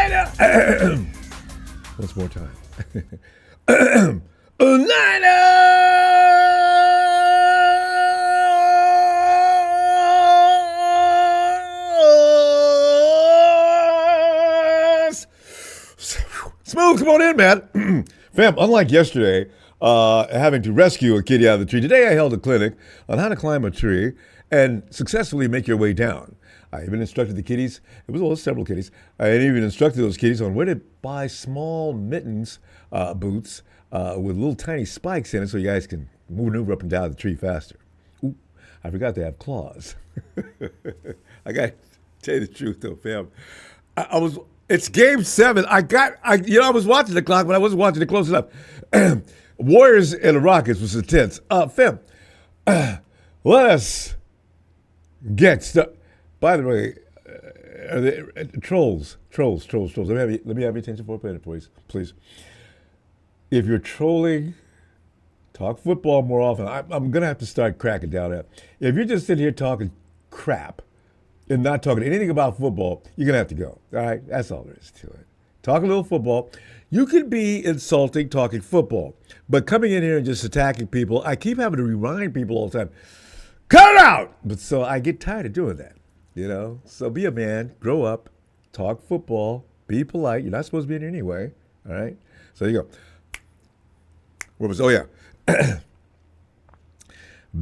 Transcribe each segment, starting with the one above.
Niners! Once more time. Niners! Smooth, come on in, man. Fam, unlike yesterday, having to rescue a kitty out of the tree, today I held a clinic on how to climb a tree and successfully make your way down. I even instructed the kitties, several kitties, I even instructed those kitties on where to buy small mittens, boots, with little tiny spikes in it so you guys can maneuver up and down the tree faster. Ooh, I forgot they have claws. I got to tell you the truth though, fam. It's game 7. I was watching the clock, but I wasn't watching it close enough. Warriors and the Rockets was intense. Fam, let us get started. By the way, trolls. Let me have your attention for a minute, please. If you're trolling, talk football more often. I'm going to have to start cracking down at. If you're just sitting here talking crap and not talking anything about football, you're going to have to go. All right? That's all there is to it. Talk a little football. You can be insulting talking football, but coming in here and just attacking people, I keep having to remind people all the time, cut it out! But so I get tired of doing that. So be a man, grow up, talk football, be polite. You're not supposed to be in here anyway, all right? So there you go.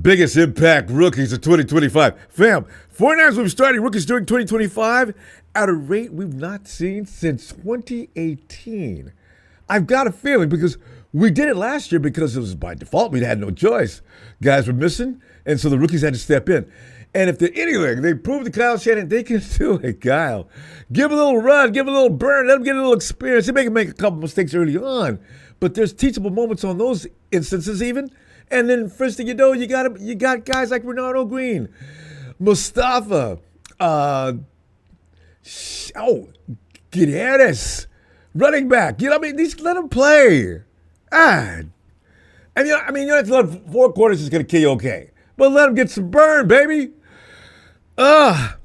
Biggest impact rookies of 2025. Fam, 49ers will be starting rookies during 2025 at a rate we've not seen since 2018. I've got a feeling because we did it last year because it was by default. We had no choice. Guys were missing, and so the rookies had to step in. And if they're anything, they proved to Kyle Shanahan they can do it, Kyle. Give a little run, give a little burn, let them get a little experience. They may make a couple mistakes early on, but there's teachable moments on those instances even. And then first thing you know, you got guys like Renardo Green, Mustafa, Gutierrez, running back. Let them play. And you don't have to let 4 quarters is going to kill you, okay. But let them get some burn, baby. Fam,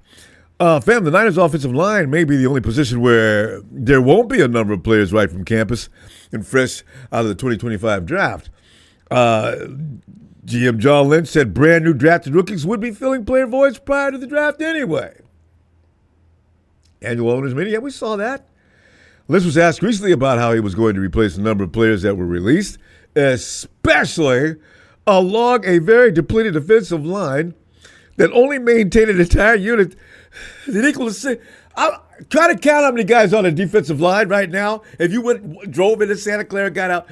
the Niners offensive line may be the only position where there won't be a number of players right from campus and fresh out of the 2025 draft. GM John Lynch said brand new drafted rookies would be filling player voids prior to the draft anyway. Annual owners meeting, yeah, we saw that. Lynch was asked recently about how he was going to replace the number of players that were released, especially along a very depleted defensive line that only maintained an entire unit that equals to try to count how many guys on the defensive line right now. If you drove into Santa Clara, got out,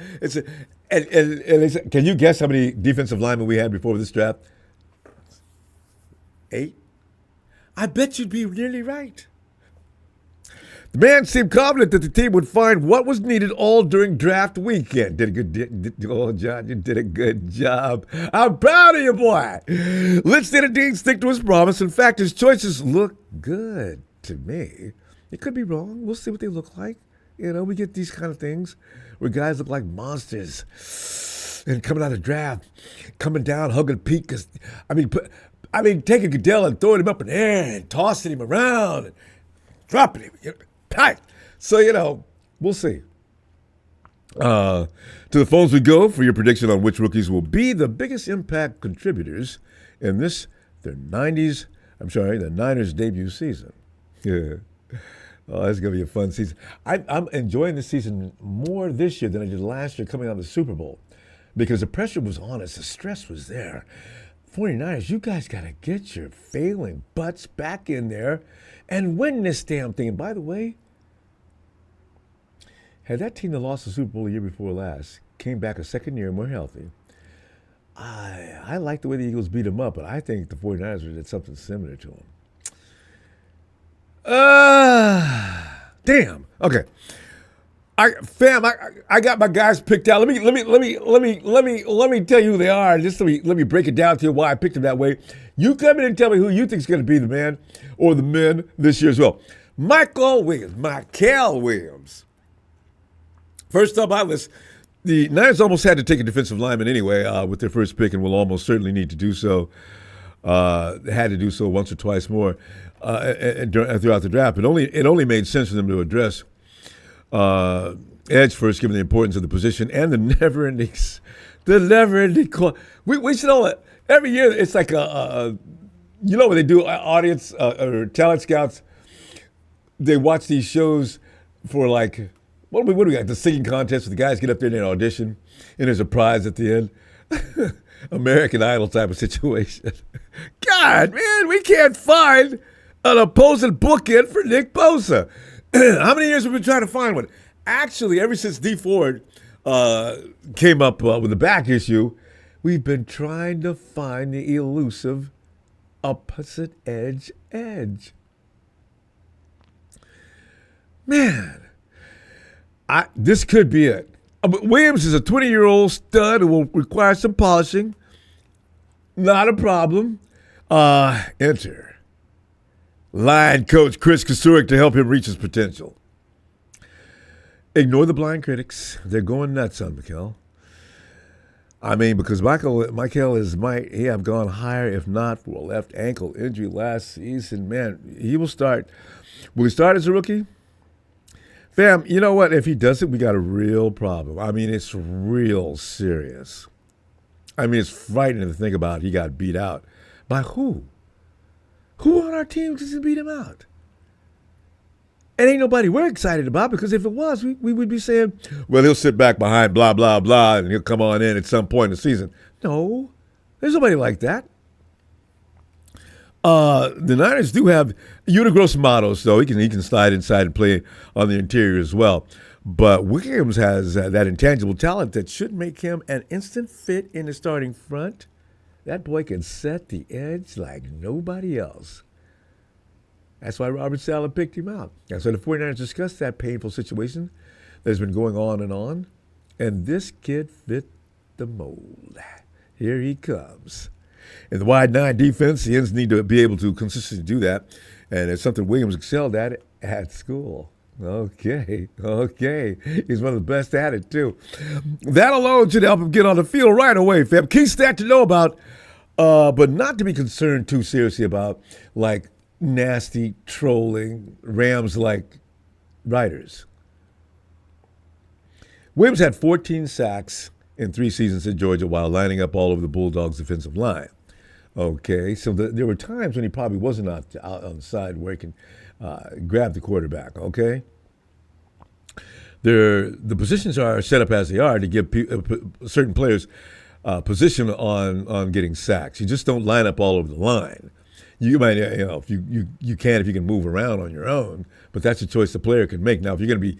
and they said, can you guess how many defensive linemen we had before this draft? 8? I bet you'd be nearly right. The man seemed confident that the team would find what was needed all during draft weekend. John, you did a good job. I'm proud of you, boy. Lynch did indeed stick to his promise. In fact, his choices look good to me. It could be wrong. We'll see what they look like. We get these kind of things where guys look like monsters and coming out of draft, coming down, hugging Pete. Taking Goodell and throwing him up in the air and tossing him around and dropping him. So, we'll see. To the phones we go for your prediction on which rookies will be the biggest impact contributors in the Niners debut season. Yeah. Oh, that's going to be a fun season. I'm enjoying this season more this year than I did last year coming out of the Super Bowl because the pressure was on us. The stress was there. 49ers, you guys got to get your failing butts back in there and win this damn thing. And by the way, had that team that lost the Super Bowl the year before last came back a second year more healthy, I like the way the Eagles beat them up, but I think the 49ers did something similar to them. Damn. Okay. I got my guys picked out. Let me tell you who they are. Just let me break it down to you why I picked them that way. You come in and tell me who you think is going to be the man or the men this year as well. Michael Williams. First up on my list, the Niners almost had to take a defensive lineman anyway with their first pick, and will almost certainly need to do so. Had to do so once or twice more throughout the draft. It only made sense for them to address edge first, given the importance of the position and the never-ending call. We should all every year. It's like you know when they do audience or talent scouts, they watch these shows for like what do we got? The singing contest where the guys get up there and they audition, and there's a prize at the end. American Idol type of situation. God, man, we can't find an opposing bookend for Nick Bosa. How many years have we been trying to find one? Actually, ever since D. Ford came up with the back issue, we've been trying to find the elusive opposite edge. Man, this could be it. Williams is a 20-year-old stud who will require some polishing. Not a problem. Enter line coach Chris Kasurik to help him reach his potential. Ignore the blind critics. They're going nuts on Mikel. I mean, because Mikel might have gone higher if not for a left ankle injury last season. Man, he will start. Will he start as a rookie? Fam, you know what? If he doesn't, we got a real problem. I mean, it's real serious. I mean, it's frightening to think about. He got beat out. By who? Who on our team just beat him out? It ain't nobody we're excited about, because if it was, we would be saying, well, he'll sit back behind blah, blah, blah, and he'll come on in at some point in the season. No, there's nobody like that. The Niners do have Gross Matos, though. He can slide inside and play on the interior as well. But Williams has that intangible talent that should make him an instant fit in the starting front. That boy can set the edge like nobody else. That's why Robert Saleh picked him out. And so the 49ers discussed that painful situation that's been going on. And this kid fit the mold. Here he comes. In the wide nine defense, the ends need to be able to consistently do that. And it's something Williams excelled at school. Okay. He's one of the best at it, too. That alone should help him get on the field right away, fam. Key stat to know about, but not to be concerned too seriously about, like nasty trolling Rams-like writers. Williams had 14 sacks in 3 seasons at Georgia while lining up all over the Bulldogs' defensive line. Okay, so there were times when he probably wasn't out on the side where he can grab the quarterback, okay? The positions are set up as they are to give certain players position on getting sacks. You just don't line up all over the line. You might, if you can if you can move around on your own, but that's a choice the player can make. Now, if you're going to be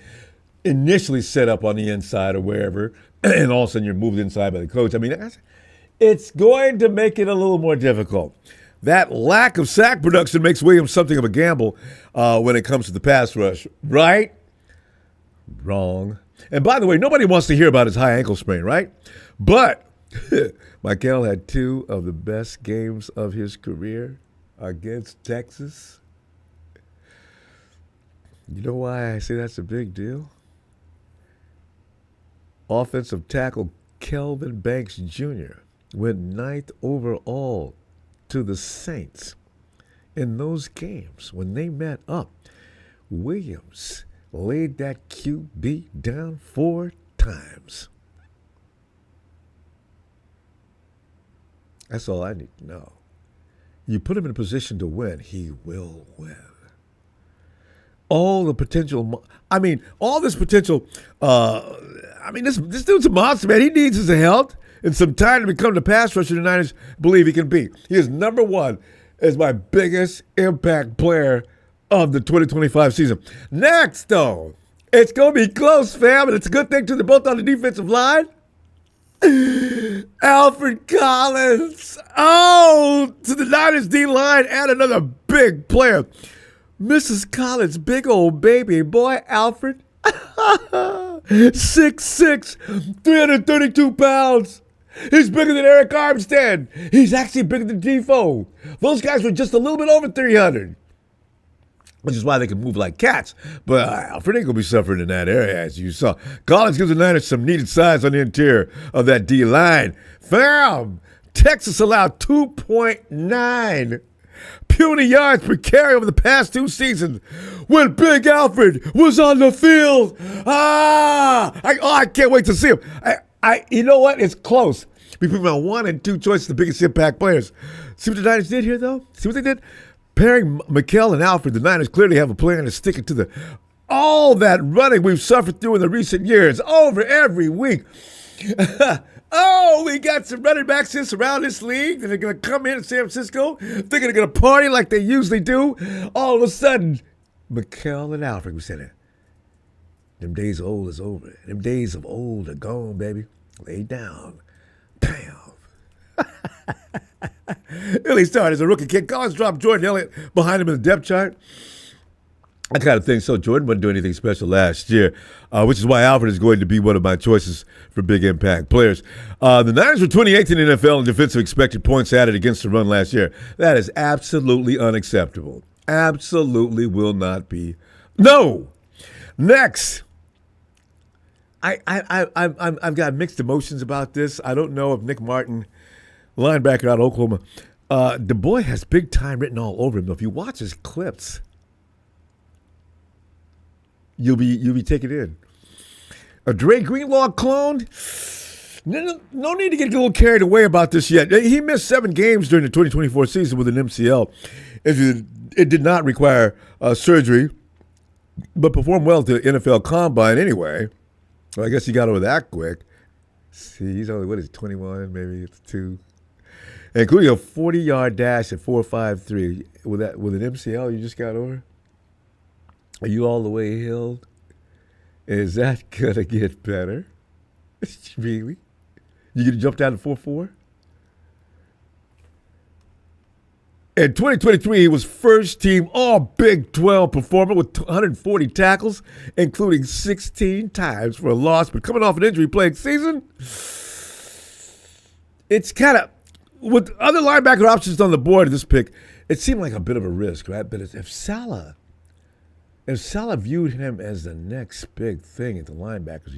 initially set up on the inside or wherever, and all of a sudden you're moved inside by the coach, I mean, it's going to make it a little more difficult. That lack of sack production makes Williams something of a gamble when it comes to the pass rush, right? Wrong. And by the way, nobody wants to hear about his high ankle sprain, right? But Mikel had 2 of the best games of his career against Texas. You know why I say that's a big deal? Offensive tackle Kelvin Banks Jr. went 9th overall to the Saints. In those games, when they met up, Williams laid that QB down 4 times. That's all I need to know. You put him in a position to win, he will win. All the potential, all this potential, this dude's a monster, man. He needs his health and some time to become the pass rusher the Niners believe he can be. He is number 1 as my biggest impact player of the 2025 season. Next, though, it's going to be close, fam, and it's a good thing, too. They're both on the defensive line. Alfred Collins. Oh, to the Niners D-line, and another big player. Mrs. Collins, big old baby boy, Alfred. 6'6", 332 pounds. He's bigger than Eric Armstead. He's actually bigger than Defoe. Those guys were just a little bit over 300. Which is why they can move like cats. But Alfred ain't going to be suffering in that area, as you saw. Collins gives the Niners some needed size on the interior of that D-line. Fam, Texas allowed 2.9 puny yards per carry over the past 2 seasons when Big Alfred was on the field. I can't wait to see him. You know what? It's close between my 1 and 2 choices, the biggest impact players. See what the Niners did here, though? See what they did? Pairing Mikel and Alfred, the Niners clearly have a plan to stick it to all that running we've suffered through in the recent years, over every week. Oh, we got some running backs in around this league that are going to come in San Francisco. They're going to party like they usually do. All of a sudden, Mikel and Alfred, we said it. Them days of old is over. Them days of old are gone, baby. Lay down. Bam. Early start as a rookie kid. Collins dropped Jordan Elliott behind him in the depth chart. I kind of think so. Jordan wouldn't do anything special last year, which is why Alfred is going to be one of my choices for big impact players. The Niners were 28th in the NFL in defensive expected points added against the run last year. That is absolutely unacceptable. Absolutely will not be. No. Next. I've got mixed emotions about this. I don't know if Nick Martin, linebacker out of Oklahoma, the boy has big time written all over him. If you watch his clips, you'll be taken in. A Dre Greenlaw clone? No need to get a little carried away about this yet. He missed 7 games during the 2024 season with an MCL. It did not require surgery, but performed well to the NFL Combine anyway. Well, I guess he got over that quick. See, he's only, 21, maybe it's 2. Including a 40-yard dash at 4.53. With an MCL you just got over? Are you all the way healed? Is that going to get better? Really? You going to jump down to 4.4? In 2023, he was first team all Big 12 performer with 140 tackles, including 16 times for a loss. But coming off an injury-plagued season, it's kind of, with other linebacker options on the board in this pick, it seemed like a bit of a risk, right? But if Salah viewed him as the next big thing at the linebackers,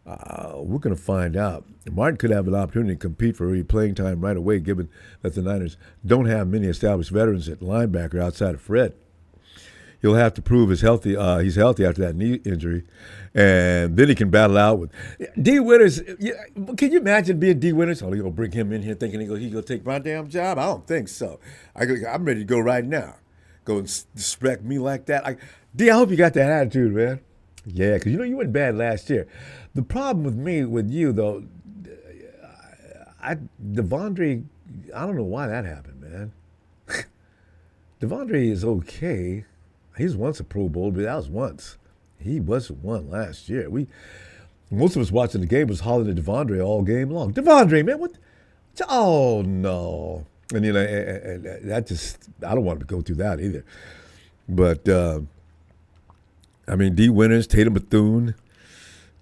we're going to find out. Martin could have an opportunity to compete for early playing time right away, given that the Niners don't have many established veterans at linebacker outside of Fred. He'll have to prove he's healthy after that knee injury, and then he can battle out with D. Winters. Can you imagine being D. Winters? Oh, you're going to bring him in here thinking he's going to take my damn job? I don't think so. I'm ready to go right now. Go and disrespect me like that. D, I hope you got that attitude, man. Yeah, because you weren't bad last year. The problem with you, though, Devondre, I don't know why that happened, man. Devondre is okay. He was once a Pro Bowl, but that was once. He wasn't one last year. Most of us watching the game was hollering at Devondre all game long. Devondre, man, what? Oh, no. And, that just, I don't want to go through that either. But, D. Winters, Tatum Bethune.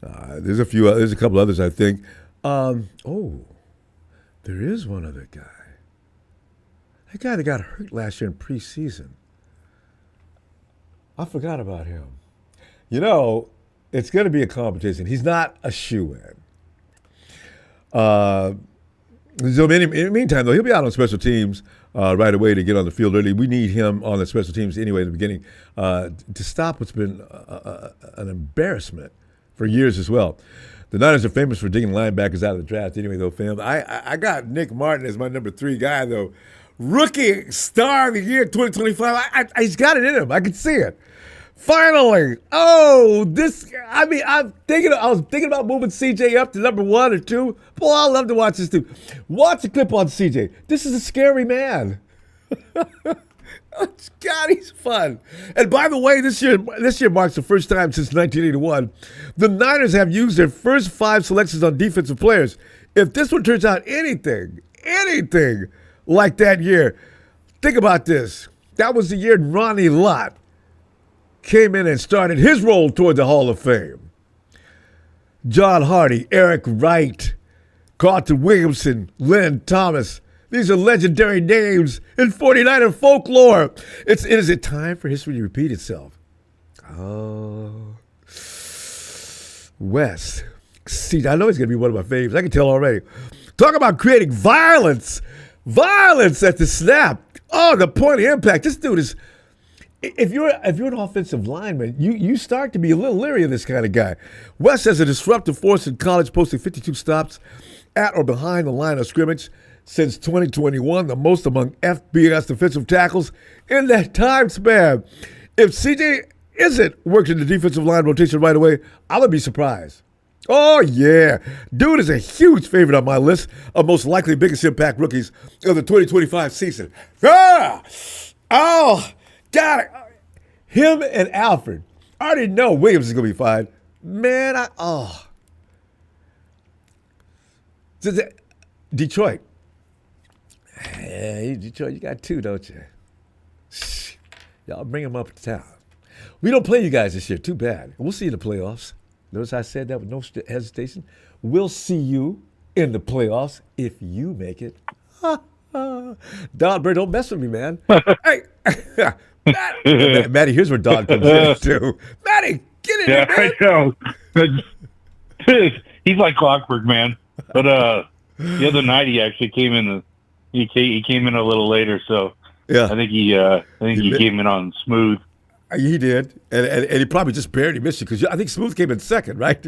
There's a couple others, I think. There is one other guy. That guy that got hurt last year in preseason. I forgot about him. It's going to be a competition. He's not a shoo-in. So in the meantime, though, he'll be out on special teams right away to get on the field early. We need him on the special teams anyway in the beginning to stop what's been an embarrassment for years as well. The Niners are famous for digging linebackers out of the draft anyway, though, fam. I got Nick Martin as my number 3 guy, though. Rookie star of the year 2025. He's got it in him. I can see it. Finally. I was thinking about moving CJ up to number 1 or 2. Boy, I love to watch this dude. Watch the clip on CJ. This is a scary man. God, he's fun. And by the way, this year marks the first time since 1981 the Niners have used their first 5 selections on defensive players. If this one turns out anything like that year, think about this. That was the year Ronnie Lott came in and started his roll toward the Hall of Fame. John Hardy, Eric Wright, Carlton Williamson, Lynn Thomas. These are legendary names in 49er folklore. Is it time for history to repeat itself? Oh. Wes. See, I know he's going to be one of my favorites. I can tell already. Talk about creating violence. Violence at the snap. Oh, the point of impact. This dude is. If you're an offensive lineman, you start to be a little leery of this kind of guy. West has a disruptive force in college, posting 52 stops at or behind the line of scrimmage since 2021, the most among FBS defensive tackles in that time span. If CJ isn't working the defensive line rotation right away, I would be surprised. Oh, yeah. Dude is a huge favorite on my list of most likely biggest impact rookies of the 2025 season. Ah! Oh, got it. Him and Alfred. I already know Williams is going to be fine. Man, Detroit. Hey, Detroit, you got two, don't you? Y'all bring them up to town. We don't play you guys this year. Too bad. We'll see you in the playoffs. Notice I said that with no hesitation. We'll see you in the playoffs if you make it. Don Bird, don't mess with me, man. Hey, Matty, here's where Don comes in, too. Matty, get in here, man. I know. He's like clockwork, man. But the other night he actually came in. He came in a little later, so yeah. I think he came in on smooth. He did, and he probably just barely missed you because I think Smooth came in second, right?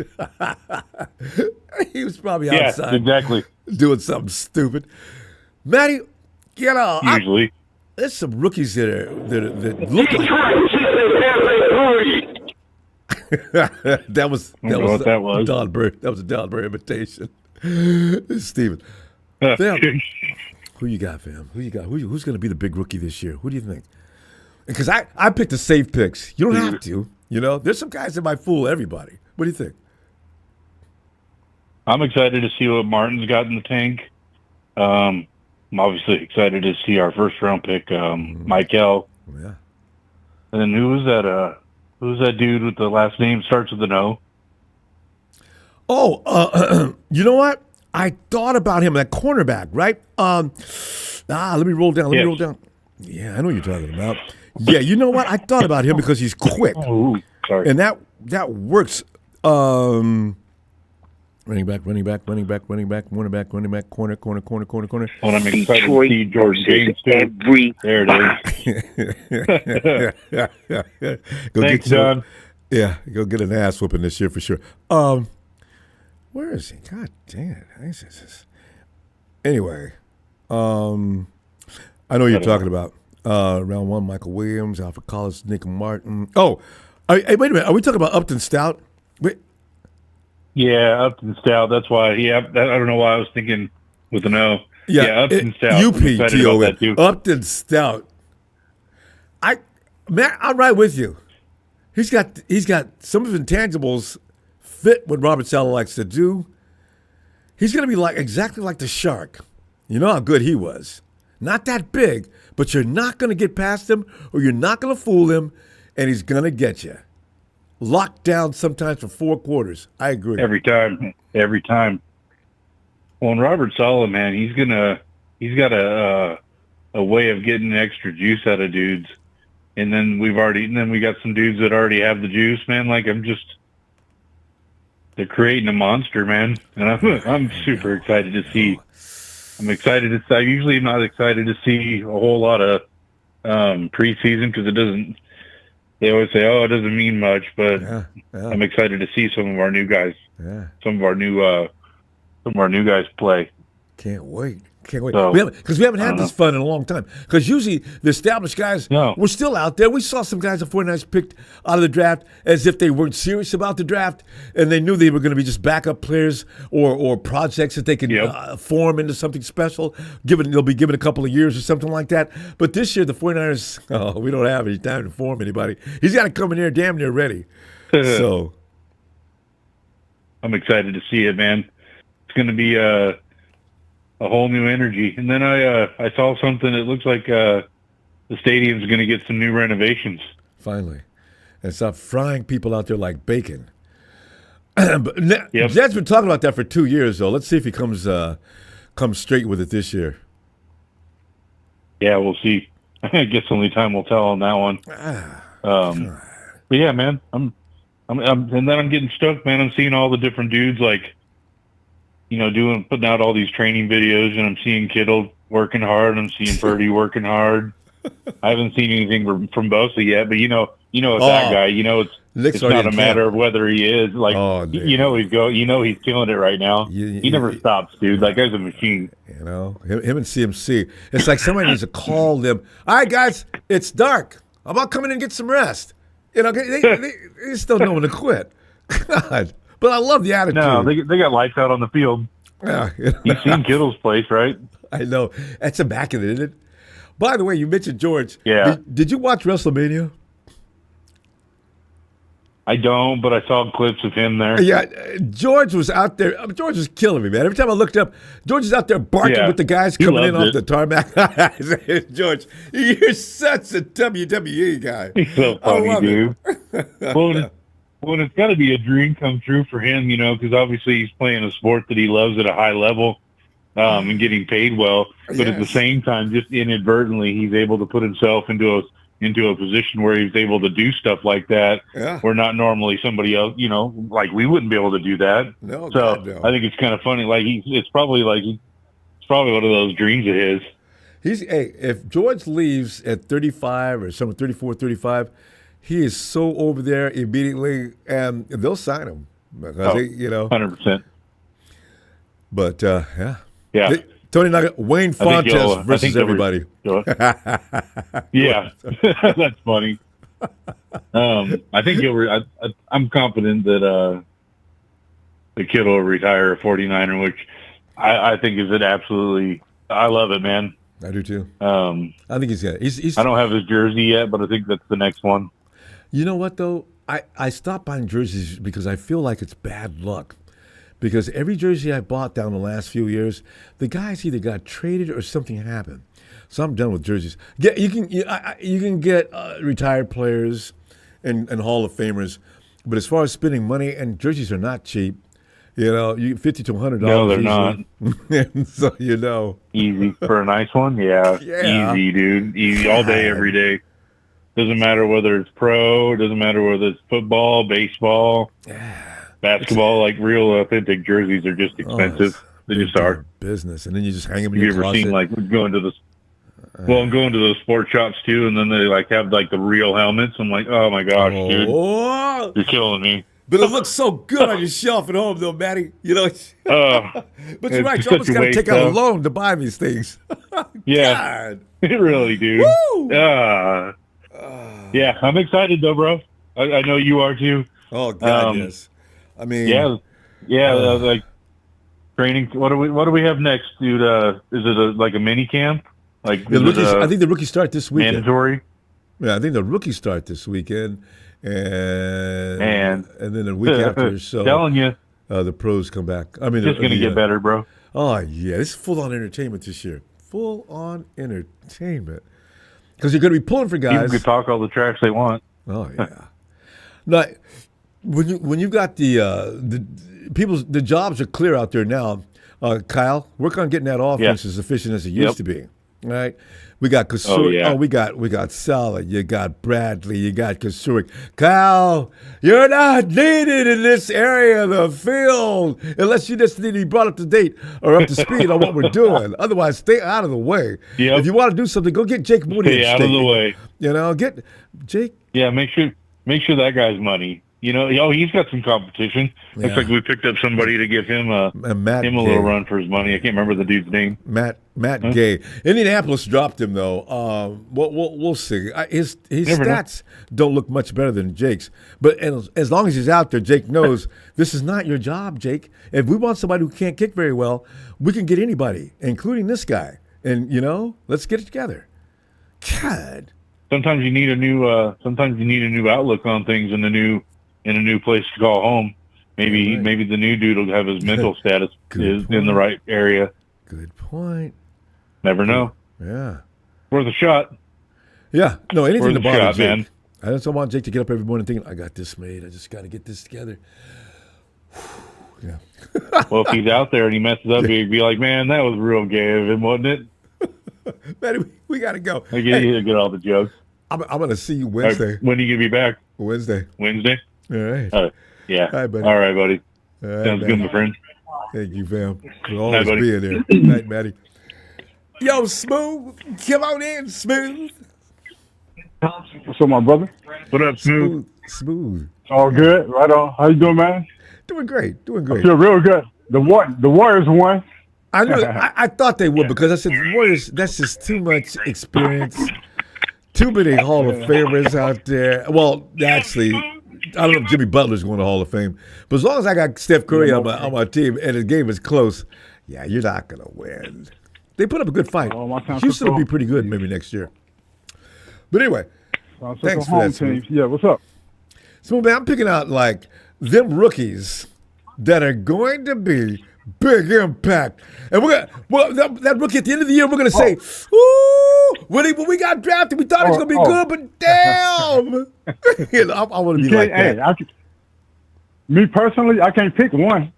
He was probably outside, exactly, doing something stupid. Matty, usually there's some rookies that look like. that was Don Bird. That was a Don Bird imitation. Steven. Who you got, fam? Who you got? Who's going to be the big rookie this year? Who do you think? Because I picked the safe picks. You don't have to. You know, there's some guys that might fool everybody. What do you think? I'm excited to see what Martin's got in the tank. I'm obviously excited to see our first round pick, Michael. Yeah. And then who was that? Who's that dude with the last name starts with an O? Oh, you know what? I thought about him, that cornerback, right? Let me roll down. Yeah, I know what you're talking about. Yeah, you know what? I thought about him because he's quick. Oh, sorry. And that works. Running back, corner. Well, I'm excited to see George James too. There it is. Thanks, John. Yeah, go get an ass whooping this year for sure. Where is he? God damn it. Anyway, I know what you're talking about. Round one, Michael Williams, Alfred Collins, Nick Martin. Oh, wait a minute. Are we talking about Upton Stout? Wait. Yeah, Upton Stout. That's why. Yeah, I don't know why I was thinking with an O. Yeah, Upton Stout. UPTON. Upton Stout. I'm right with you. He's got some of his intangibles fit what Robert Saleh likes to do. He's going to be exactly like the Shark. You know how good he was. Not that big, but you're not going to get past him or you're not going to fool him, and he's going to get you. Locked down sometimes for 4 quarters. I agree. Every time. Well, and Robert Saleh, man, he's got a way of getting extra juice out of dudes. And then we got some dudes that already have the juice, man. They're creating a monster, man. And I'm super excited to see. I'm excited to see. I usually am not excited to see a whole lot of preseason because it doesn't. They always say, "Oh, it doesn't mean much," but I'm excited to see some of our new guys. Yeah. Some of our new guys play. Can't wait. So, because we haven't had this fun in a long time. Because usually the established guys were still out there. We saw some guys the 49ers picked out of the draft as if they weren't serious about the draft, and they knew they were going to be just backup players or projects that they could form into something special. They'll be given a couple of years or something like that. But this year the 49ers, we don't have any time to form anybody. He's got to come in here damn near ready. So I'm excited to see it, man. It's going to be a whole new energy. And then I saw something that looks like the stadium's going to get some new renovations. Finally. And stop frying people out there like bacon. Jed's been talking about that for 2 years, though. Let's see if he comes straight with it this year. Yeah, we'll see. I guess only time will tell on that one. But yeah, man, and then I'm getting stoked, man. I'm seeing all the different dudes putting out all these training videos, and I'm seeing Kittle working hard. I'm seeing Purdy working hard. I haven't seen anything from Bosa yet, but with that guy, Nick's it's already not a in matter camp. of whether he is like, he's killing it right now. He never stops, dude. That guy's a machine. Him and CMC. It's like somebody needs to call them. All right, guys, it's dark. How about coming in and get some rest? They just don't know when to quit. God, but I love the attitude. No, they got lights out on the field. Yeah, You've seen Kittle's place, right? I know. That's immaculate, isn't it? By the way, you mentioned George. Yeah. Did you watch WrestleMania? I don't, but I saw clips of him there. Yeah, George was out there. George was killing me, man. Every time I looked up, George is out there barking with the guys coming in off the tarmac. George, you're such a WWE guy. He's so funny, dude. Well, it's got to be a dream come true for him, because obviously he's playing a sport that he loves at a high level and getting paid well. But at the same time, just inadvertently, he's able to put himself into a position where he's able to do stuff like that, where not normally somebody else, like we wouldn't be able to do that. No, so God, no. I think it's kind of funny. Like it's probably one of those dreams of his. If George leaves at 35 or something, 34, 35, he is so over there immediately, and they'll sign him. 100%. But yeah. Tony Nugget, Wayne Fontes versus everybody. Yeah, that's funny. I think I'm confident that the kid will retire a 49er, which I think is an absolutely. I love it, man. I do too. I think he's got. He's. I don't have his jersey yet, but I think that's the next one. You know what though? I stopped buying jerseys because I feel like it's bad luck. Because every jersey I bought down the last few years, the guys either got traded or something happened. So I'm done with jerseys. You can get retired players and Hall of Famers, but as far as spending money, and jerseys are not cheap. You $50 to $100. No, they're not. So easy for a nice one. Yeah. Easy, dude. Easy all day, every day. Doesn't matter whether it's pro. Doesn't matter whether it's football, baseball. Basketball, like real authentic jerseys are just expensive. They just are business, and then you just hang them in your closet. Have you ever seen going to those sports shops too, and then they have the real helmets? I'm like, oh my gosh, dude, you're killing me. But it looks so good on your shelf at home, though, Matty. But you're right. You almost got to take out a loan to buy these things. Yeah, really, dude. Woo! Yeah, I'm excited though, bro. I know you are too. Oh God, yes. I mean, like training. What do we have next, dude? Is it like a mini camp? Like the rookies, I think the rookies start this weekend. Mandatory. Yeah, I think the rookies start this weekend, and then the week after. So telling you, the pros come back. I mean, it's gonna get better, bro. Oh yeah, it's full on entertainment this year. Full on entertainment because you're gonna be pulling for guys. People can talk all the tracks they want. Oh yeah. Now, when you got the jobs are clear out there now. Kyle, work on getting that offense as efficient as it used to be. All right, we got Kasurik. We got Saleh. You got Bradley. You got Kasurik. Kyle, you're not needed in this area of the field unless you just need to be brought up to date or up to speed on what we're doing. Otherwise, stay out of the way. Yep. If you want to do something, go get Jake Moody. Stay out of the way. Get Jake. Yeah, make sure that guy's money. He's got some competition. Looks like we picked up somebody to give him a little run for his money. I can't remember the dude's name. Matt Gay. Indianapolis dropped him though. We'll see. His stats don't look much better than Jake's. But as long as he's out there, Jake knows this is not your job, Jake. If we want somebody who can't kick very well, we can get anybody, including this guy. And let's get it together. God. Sometimes you need a new outlook on things and a new place to call home. Maybe the new dude will have his mental status in the right area. Good point. Never know. Yeah. Worth a shot. Yeah. No, anything to bother Jake. Man. I just don't want Jake to get up every morning thinking, I got this made. I just got to get this together. Yeah. Well, if he's out there and he messes up, he'd be like, man, that was real gay of him, wasn't it? Man, we got to go. I get all the jokes. I'm going to see you Wednesday. Right, when are you going to be back? Wednesday. All right. Yeah. All right, buddy. All right, buddy. All right, sounds good, my friend. Thank you, fam, for always being there. Good night, Matty. Yo, Smooth. Come on in, Smooth. What's up, my brother? What up, Smooth? Smooth. All good, right on. How you doing, man? Doing great. Doing I great. feel real good. The Warriors won. I knew. I thought they would because I said the Warriors. That's just too much experience. Too many Hall of Famers out there. Well, actually, I don't know if Jimmy Butler's going to Hall of Fame, but as long as I got Steph Curry on my team and the game is close, yeah, you're not going to win. They put up a good fight. Oh, my time Houston will be football. pretty good maybe next year. But anyway, thanks for home that, Smooth. team. Yeah, what's up? So, man, I'm picking out like them rookies that are going to be big impact. And we're gonna that rookie at the end of the year, we're gonna say, ooh, when we got drafted, we thought he was gonna be good, but damn. You know, I want to be like that. Me personally, I can't pick one.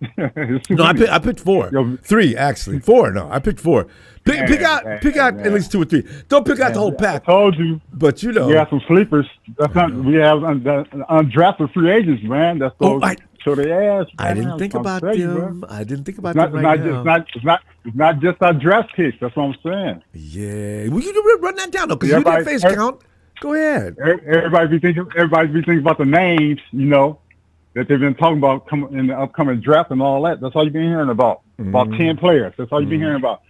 No, I picked four. Yo. 3, actually. 4, no. I picked 4. Pick out at least 2 or 3. Don't pick out the whole I pack. told you. But you know. We have some sleepers. That's not. We have undrafted free agents, man. That's those. Show their ass. I man. didn't think I'm about telling you, them. man. I didn't think about It's not, them right now. it's not just our draft picks. That's what I'm saying. Yeah. Well, you run that down, though, because you didn't face count. Go ahead. Everybody be thinking about the names, you know, that they've been talking about coming in the upcoming draft and all that. That's all you've been hearing about. About 10 players. That's all you've been hearing about.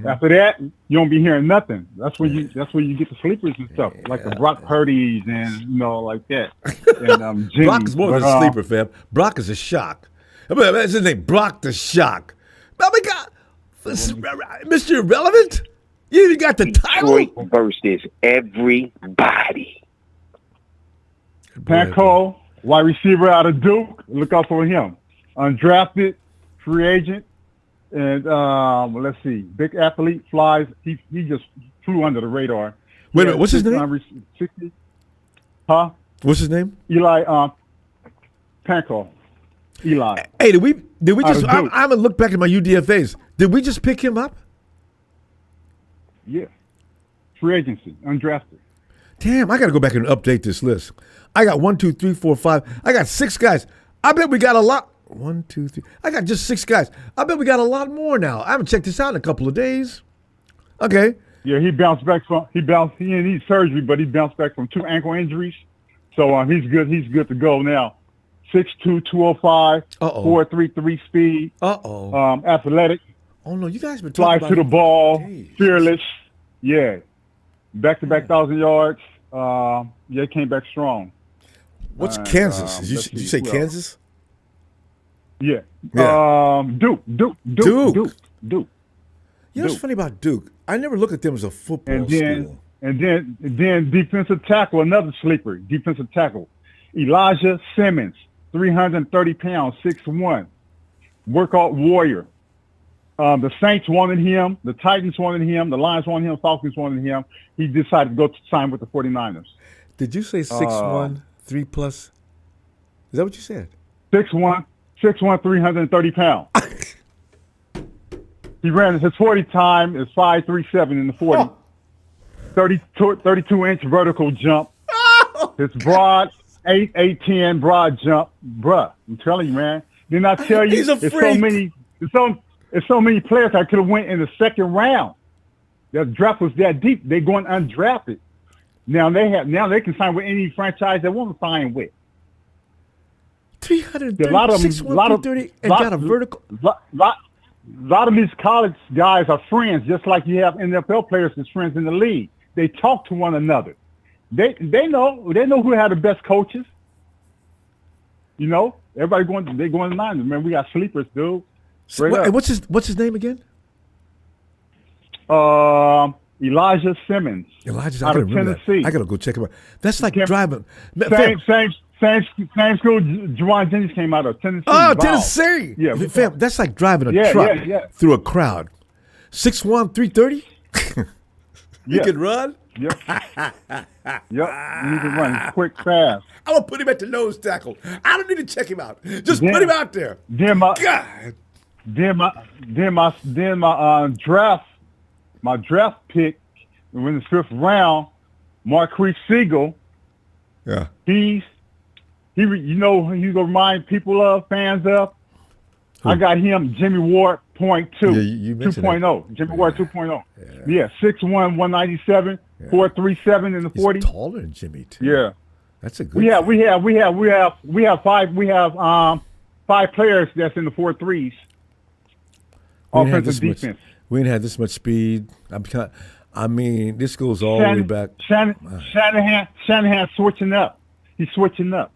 After that, you don't be hearing nothing. That's when you get the sleepers and stuff, like the Brock Purdy's and you know, like that. And Jimmy. Brock is more than a sleeper, fam. Brock is a shock. I mean, that's his name, Brock the Shock. Oh my God, Mr. Irrelevant. You even got the title. Detroit versus everybody. Passcode, wide receiver out of Duke. Look out for him. Undrafted, free agent, and let's see, big athlete, flies. He just flew under the radar. Wait a minute, what's his name? 60. Huh? What's his name? Eli Passcode. Eli. Hey, did we just? Duke. I'm gonna look back at my UDFA's. Did we just pick him up? Yeah. Free agency, undrafted. Damn, I gotta go back and update this list. I got 1, 2, 3, 4, 5. I got 6 guys. I bet we got a lot. 1, 2, 3. I got just 6 guys. I bet we got a lot more now. I haven't checked this out in a couple of days. Okay. Yeah, he bounced back from he didn't need surgery, but he bounced back from 2 ankle injuries. So he's good. He's good to go now. 6'2", 205, 4.33 speed. Athletic. Oh no, you guys been Flies talking about to the ball. Jeez. Fearless. Yeah. Back-to-back 1,000 yards. Yeah, came back strong. What's Kansas? Did you say Kansas? Yeah. Yeah. Duke. Duke. You know what's funny about Duke? I never looked at them as a football school. And then defensive tackle, another sleeper, defensive tackle. Elijah Simmons, 330 pounds, 6'1", workout warrior. The Saints wanted him, the Titans wanted him, the Lions wanted him, Falcons wanted him. He decided to go sign with the 49ers. Did you say 6'1", 3+? Is that what you said? 6'1", 330 pounds. He ran his 40 time is 5.37 in the 40. Oh. 32-inch vertical jump. His broad 8'10" broad jump. Bruh, I'm telling you, man. Didn't I tell you? He's a freak. There's so many players that could have went in the second round. The draft was that deep. They're going undrafted. Now they can sign with any franchise they want to sign with. 330, 6'1", and got a vertical. A lot of these college guys are friends, just like you have NFL players as friends in the league. They talk to one another. They know who had the best coaches. You know, everybody going to Niners. Man, we got sleepers, dude. What's his name again? Elijah Simmons. Elijah, out of Tennessee. I gotta go check him out. That's like driving. Same school Juwan Jennings came out of, Tennessee. Oh, Tennessee. Yeah. Fam, that's like driving a truck through a crowd. 6'1", 330? You can run? Yep. Yep. You can run quick, fast. I'm going to put him at the nose tackle. I don't need to check him out. Just put him out there. Then my draft pick in the 5th round, Marquise Siegel. Yeah. He's going to remind people of, fans of. I got him, Jimmy Ward, .2, Yeah, you mentioned 2.0. Jimmy Ward, 2.0. Yeah, 6'1", 197, 437 in the 40. He's taller than Jimmy too. Yeah. That's a good. We have five players that's in the 4.3s. Offensive defense. We ain't had this much speed. I mean, this goes all the way back. Shanahan switching up. He's switching up.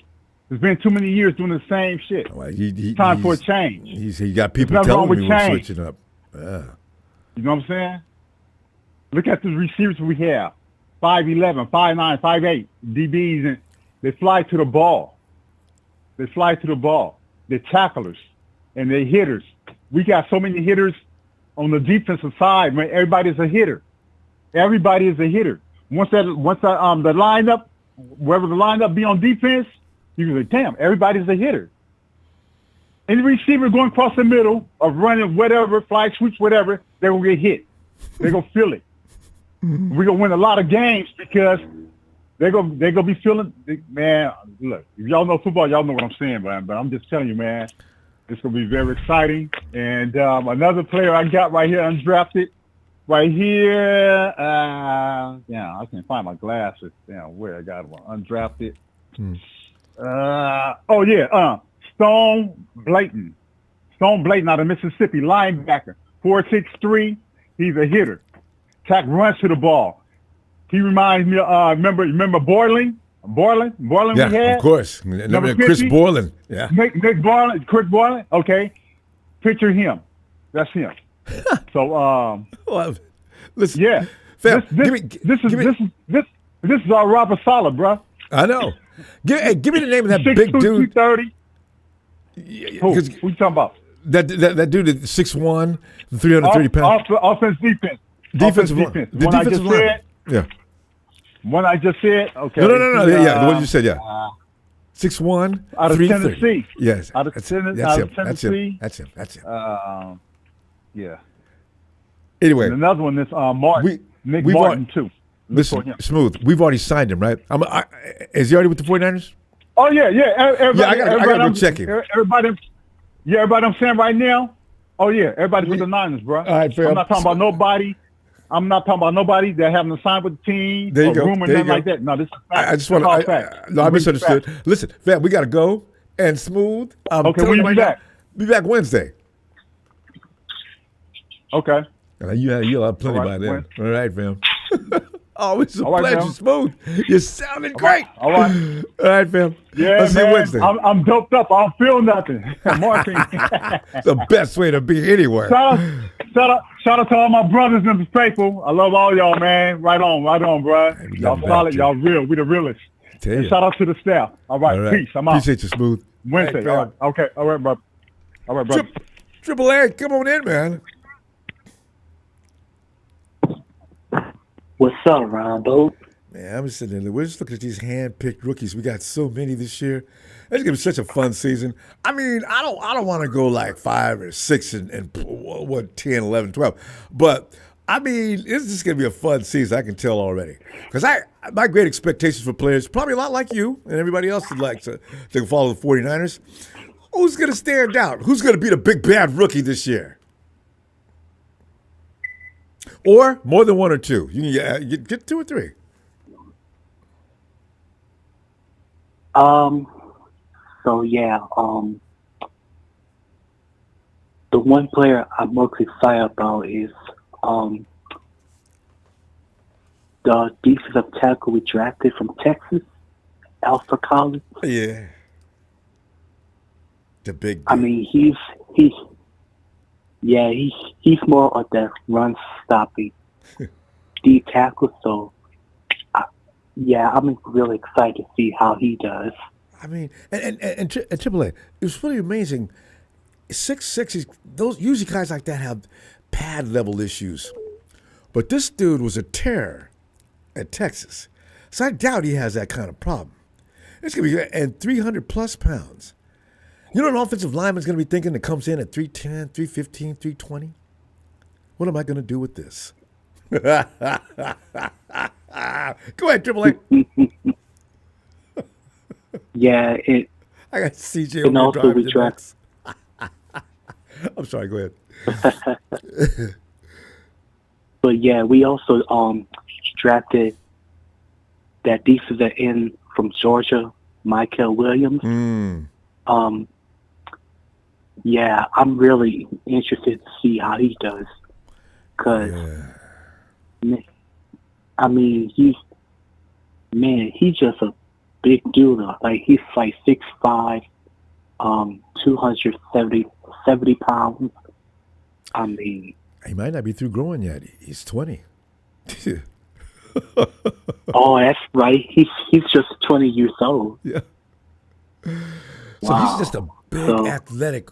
There's been too many years doing the same shit. Well, Time for a change. He got people telling me we're switching up. You know what I'm saying? Look at the receivers we have. 5'11", 5'9", 5'8", DBs, and they fly to the ball. They're tacklers, and they're hitters. We got so many hitters on the defensive side, man. Everybody's a hitter. Everybody is a hitter. Once the lineup, wherever the lineup be on defense, you can say, damn, everybody's a hitter. Any receiver going across the middle or running whatever, fly switch, whatever, they're going to get hit. They're going to feel it. We're going to win a lot of games because they're going to be feeling, man, look, if y'all know football, y'all know what I'm saying, man. But I'm just telling you, man, it's going to be very exciting. And another player I got right here, undrafted, right here. I can't find my glasses. Damn, where I got one. Undrafted. Stone Blayton. Stone Blayton out of Mississippi, linebacker. 4'6", he's a hitter. Tack runs to the ball. He reminds me of, remember Borland? Borland we had? Yeah, of course. Remember Chris Borland. Yeah. Nick Borland, Chris Borland? Okay. Picture him. That's him. So, well, listen. Yeah. Fam, this is our Robert Saleh, bro. I know. Give me the name of that big dude. 230. Who you talking about? That dude at 6'1", 330 pounds. Offense, defense. Defensive line. The One I just said. Yeah. One I just said. Okay. No. Yeah, the one you said. Yeah. 6'1", out of 330. Tennessee. Yes. Out of Tennessee. That's him. Yeah. Anyway. And another one is Martin. Nick Martin too. Listen, Smooth. We've already signed him, right? Is he already with the 49ers? Oh yeah. Everybody, I got to check him. Everybody I'm saying right now. Oh yeah, everybody's with the Niners, bro. All right, fair. I'm not talking about nobody. I'm not talking about nobody that haven't signed with the team. There you go. Rumor, nothing like that. No, this is fact. I just want to. No, I misunderstood. Listen, fam, we got to go. And Smooth. Okay, when you be back? Be back Wednesday. Okay. You'll have plenty by then. All right, fam. Oh, it's a right, pleasure, fam. Smooth. You're sounding great. All right. All right, fam. Yeah, I'll see you man. Wednesday. I'm doped up. I don't feel nothing. Martin. It's the best way to be anywhere. Shout out to all my brothers and the faithful. I love all y'all, man. Right on, bro. Y'all solid. Y'all real. We the realest. And shout out to the staff. All right. Peace. I'm out. Appreciate you, Smooth. Wednesday. All right. Okay. All right, bro. All right, bro. Triple A, come on in, man. What's up, Ronbo? Man, I'm just sitting there. We're just looking at these hand-picked rookies. We got so many this year. It's gonna be such a fun season. I mean, I don't want to go like 5 or 6 and 10, 11, 12. But I mean, it's just gonna be a fun season. I can tell already. Because my great expectations for players, probably a lot like you and everybody else would like to follow the 49ers. Who's gonna stand out? Who's gonna be the big bad rookie this year? Or more than one or two. You can get 2 or 3. So yeah, the one player I'm most excited about is the defensive tackle we drafted from Texas, Alpha Collins. Yeah. The big. I mean, he's more of that run stopping D tackle. So, I'm really excited to see how he does. I mean, and Triple A, it was really amazing. 6'6", those usually guys like that have pad level issues, but this dude was a terror at Texas, so I doubt he has that kind of problem. It's gonna be and 300 plus pounds. You know, an offensive lineman's gonna be thinking that comes in at 310, 315, 320. What am I gonna do with this? Go ahead, Triple A. Yeah, I got CJ and over also we driving. I'm sorry. Go ahead. But yeah, we also drafted that defensive end from Georgia, Michael Williams. Yeah, I'm really interested to see how he does. Cause I mean, he's just a big dude. Like he's like 6'5", 270 pounds. I mean, he might not be through growing yet. He's 20. Oh, that's right. He's just 20 years old. Yeah. So Wow. he's just a big, athletic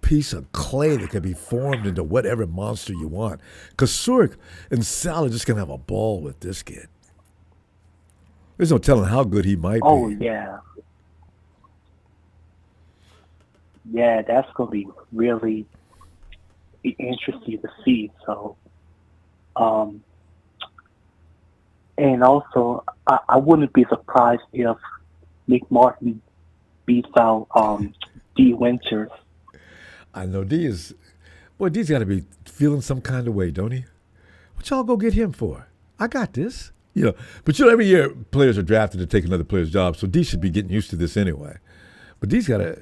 piece of clay that can be formed into whatever monster you want. Because Surk and Sal are just going to have a ball with this kid. There's no telling how good he might Oh, be. yeah. Yeah, that's going to be really interesting to see. So, and also, I wouldn't be surprised if Nick Martin beats out D. Winters. I know D's got to be feeling some kind of way, don't he? What y'all go get him for? I got this. But every year players are drafted to take another player's job, so D should be getting used to this anyway. But D's got to,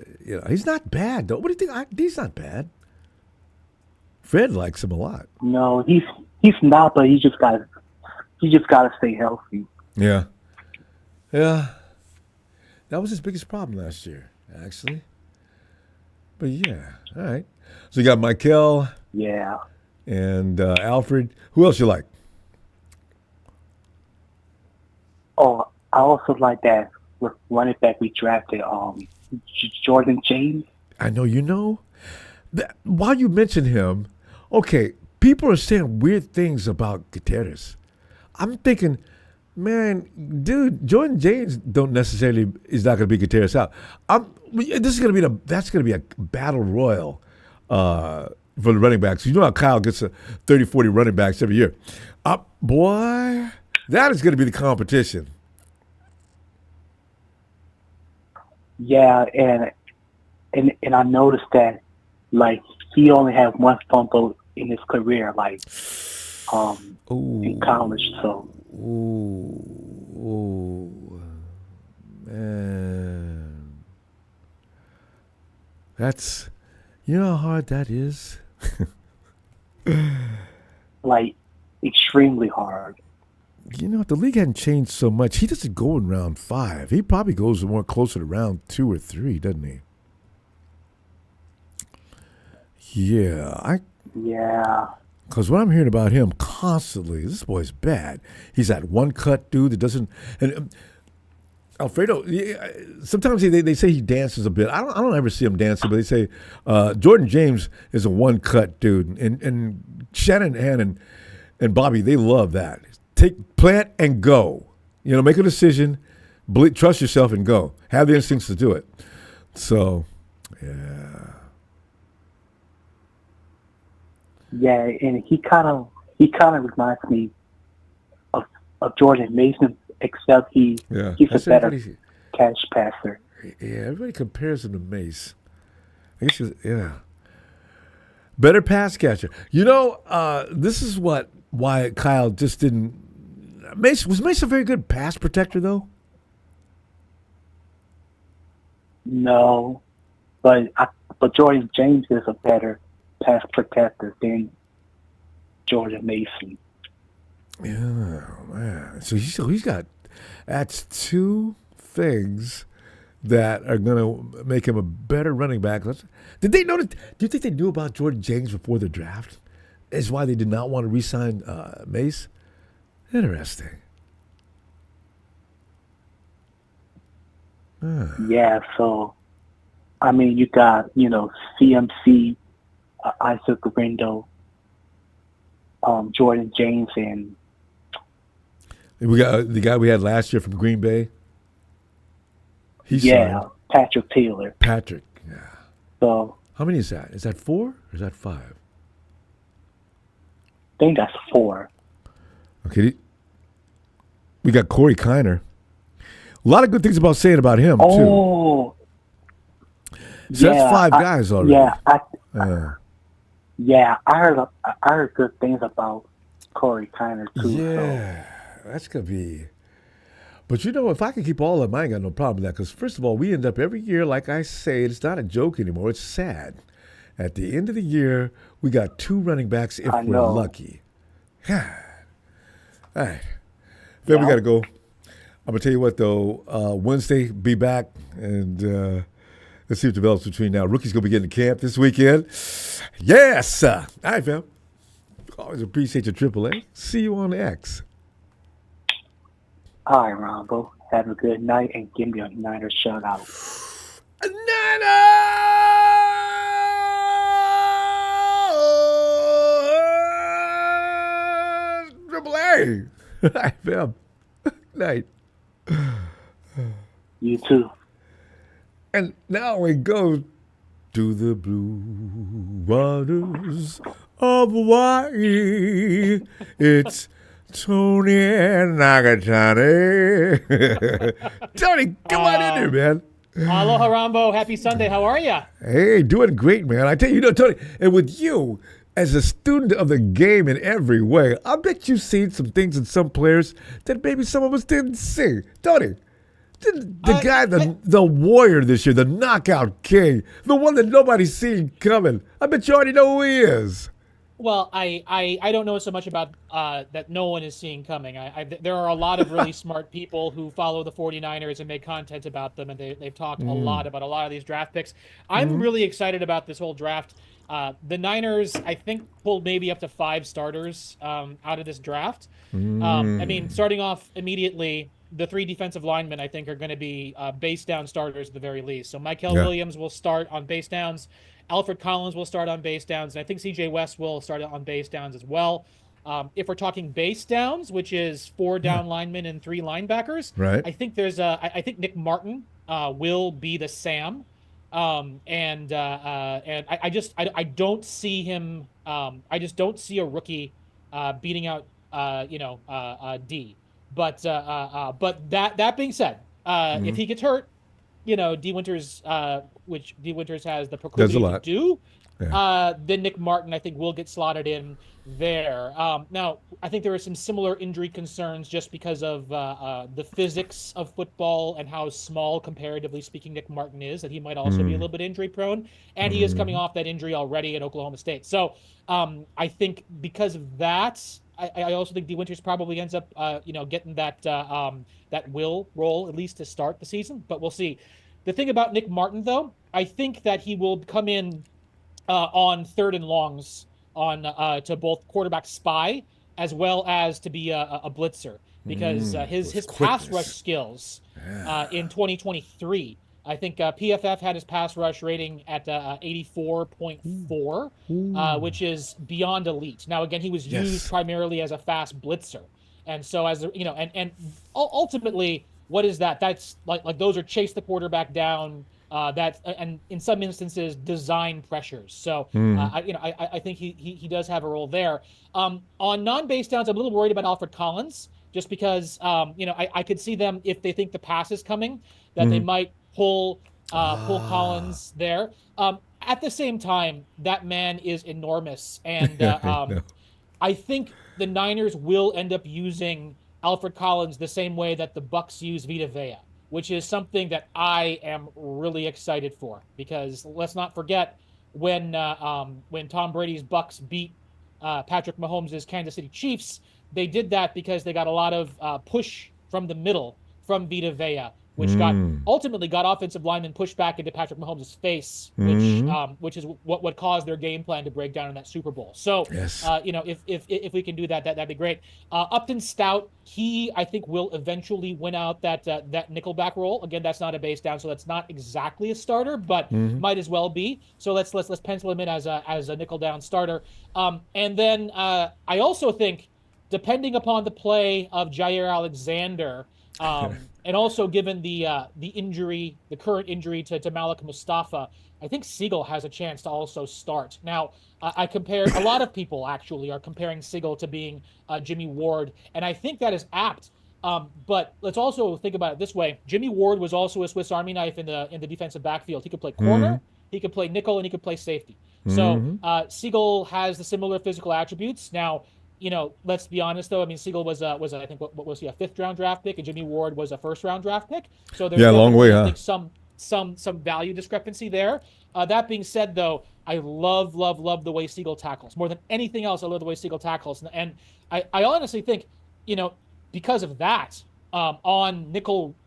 he's not bad though. What do you think? D's not bad. Fred likes him a lot. No, he's not, but he just got to stay healthy. Yeah. That was his biggest problem last year, actually. But yeah, all right. So you got Michael. Yeah. And Alfred. Who else you like? Oh, I also like that running back we drafted, Jordan James. I know while you mention him, okay, people are saying weird things about Gutierrez. I'm thinking, man, dude, Jordan James is not going to be Gutierrez out. That's going to be a battle royal for the running backs. You know how Kyle gets 30, 40 running backs every year. Boy, that is going to be the competition. Yeah, and I noticed that, like, he only had one fumble in his career, like, in college. So. Ooh, man, that's how hard that is. Like, extremely hard. The league hadn't changed so much. He doesn't go in round 5. He probably goes more closer to round 2 or 3, doesn't he? Yeah, Yeah. Because what I'm hearing about him constantly, this boy's bad. He's that one-cut dude that doesn't. And Alfredo, sometimes they say he dances a bit. I don't ever see him dancing, but they say Jordan James is a one-cut dude, and Shanahan and Bobby, they love that. Take plant and go. Make a decision, trust yourself and go. Have the instincts to do it. So, yeah. Yeah, and he kind of reminds me of Jordan Mason, except he's a better catch passer. Yeah, everybody compares him to Mace. I guess better pass catcher. This is why Kyle just didn't. Was Mace a very good pass protector though? No, but Jordan James is a better pass protector than Jordan Mason. Yeah, man. So he's got that's two things that are going to make him a better running back. Did they know? Do you think they knew about Jordan James before the draft? Is why they did not want to re-sign Mace? Interesting. Yeah. So, I mean, you got CMC. Isaac Ronbo, Jordan James, and we got the guy we had last year from Green Bay. He's signed. Patrick Taylor. Patrick, yeah. So how many is that? Is that 4 or is that 5? I think that's 4. Okay, we got Corey Kiner. A lot of good things saying about him too. Oh, so that's 5 guys already. Yeah, Yeah, I heard good things about Corey Kiner too. Yeah, that's gonna be. But you know, if I can keep all of them, I ain't got no problem with that. Because first of all, we end up every year, like I say, it's not a joke anymore. It's sad. At the end of the year, we got 2 running backs if I we're know. lucky. All right. Then we Yeah. got to go. I'm going to tell you what, though. Wednesday, be back. And let's see what develops between now. Rookie's going to be getting to camp this weekend. Yes. All right, fam. Always appreciate your AAA. See you on the X. All right, Ronbo. Have a good night and give me a Niners shout out. AAA. All right, fam. Night. You too. And now we go to the blue waters of Hawaii. It's Tony and Nakatani. Tony, come on in there, man. Aloha, Ronbo. Happy Sunday. How are you? Hey, doing great, man. I tell you, Tony, and with you as a student of the game in every way, I bet you've seen some things in some players that maybe some of us didn't see. Tony, the guy, the warrior this year, the knockout king, the one that nobody's seen coming. I bet you already know who he is. Well, I don't know so much about that no one is seeing coming. There are a lot of really smart people who follow the 49ers and make content about them, and they've talked a lot about a lot of these draft picks. I'm really excited about this whole draft. The Niners, I think, pulled maybe up to 5 starters out of this draft. I mean, starting off immediately, the 3 defensive linemen, I think, are going to be base down starters at the very least. So Mykel Williams will start on base downs. Alfred Collins will start on base downs. And I think C.J. West will start on base downs as well. If we're talking base downs, which is 4 down linemen and 3 linebackers, Right. I think I think Nick Martin will be the Sam. And I don't see him. I just don't see a rookie beating out D. But that being said, if he gets hurt, D Winters, which D Winters has the proclivity to do, then Nick Martin, I think, will get slotted in there. Now, I think there are some similar injury concerns just because of the physics of football and how small, comparatively speaking, Nick Martin is, that he might also be a little bit injury prone. And he is coming off that injury already at Oklahoma State. So I think because of that, I also think D Winters probably ends up, getting that will role at least to start the season, but we'll see. The thing about Nick Martin, though, I think that he will come in on 3rd and longs to both quarterback spy as well as to be a blitzer, because his pass rush skills in 2023. I think PFF had his pass rush rating at 84.4, which is beyond elite. Now, again, he was used primarily as a fast blitzer. And so and ultimately, what is that? That's like those are chase the quarterback down. And in some instances, design pressures. So I think he does have a role there. On non-base downs, I'm a little worried about Alfred Collins, just because I could see them, if they think the pass is coming, that they might pull Collins there. At the same time, that man is enormous, and I think the Niners will end up using Alfred Collins the same way that the Bucs use Vita Vea, which is something that I am really excited for, because let's not forget when Tom Brady's Bucs beat Patrick Mahomes' Kansas City Chiefs, they did that because they got a lot of push from the middle from Vita Vea, which ultimately got offensive linemen pushed back into Patrick Mahomes' face, which is what caused their game plan to break down in that Super Bowl. So, if we can do that, that'd be great. Upton Stout, I think will eventually win out that nickelback role. Again, that's not a base down, so that's not exactly a starter, but might as well be. So let's pencil him in as a nickel down starter. And then I also think, depending upon the play of Jair Alexander. And also, given the current injury to Malik Mustafa, I think Siegel has a chance to also start. Now, I compare a lot of people actually are comparing Siegel to being Jimmy Ward, and I think that is apt. But let's also think about it this way: Jimmy Ward was also a Swiss Army knife in the defensive backfield. He could play corner, he could play nickel, and he could play safety. So Siegel has the similar physical attributes. Now, let's be honest though. I mean, Siegel was I think what was he, a 5th-round draft pick, and Jimmy Ward was a 1st-round draft pick. So there's long way, I think some value discrepancy there. That being said, though, I love the way Siegel tackles. More than anything else, I love the way Siegel tackles, and I honestly think, because of that, on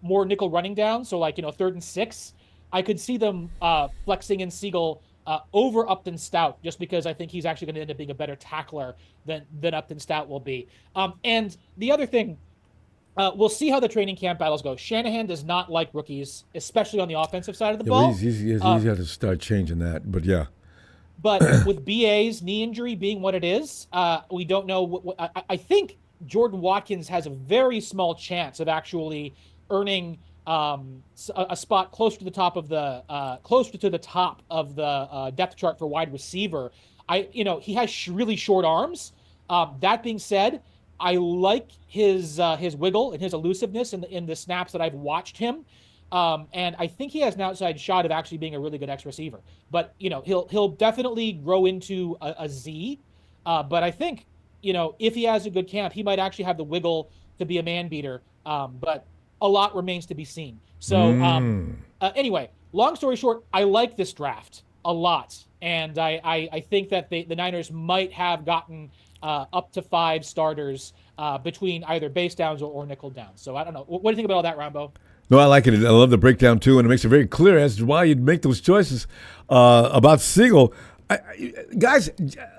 more nickel running down, so like 3rd and 6, I could see them flexing in Siegel over Upton Stout, just because I think he's actually going to end up being a better tackler than Upton Stout will be. And the other thing, we'll see how the training camp battles go. Shanahan does not like rookies, especially on the offensive side of the ball. He's got to start changing that, but yeah. But with BA's knee injury being what it is, we don't know. I think Jordan Watkins has a very small chance of actually earning a spot closer to the top of the depth chart for wide receiver. He has really short arms. That being said, I like his wiggle and his elusiveness in the snaps that I've watched him. And I think he has an outside shot of actually being a really good X receiver. But he'll definitely grow into a Z. But I think if he has a good camp, he might actually have the wiggle to be a man beater. But a lot remains to be seen. So anyway, long story short, I like this draft a lot, and I think that the Niners might have gotten up to 5 starters between either base downs or nickel downs. So I don't know. What do you think about all that, Ronbo? No, I like it. I love the breakdown too, and it makes it very clear as to why you'd make those choices about Siegel. Guys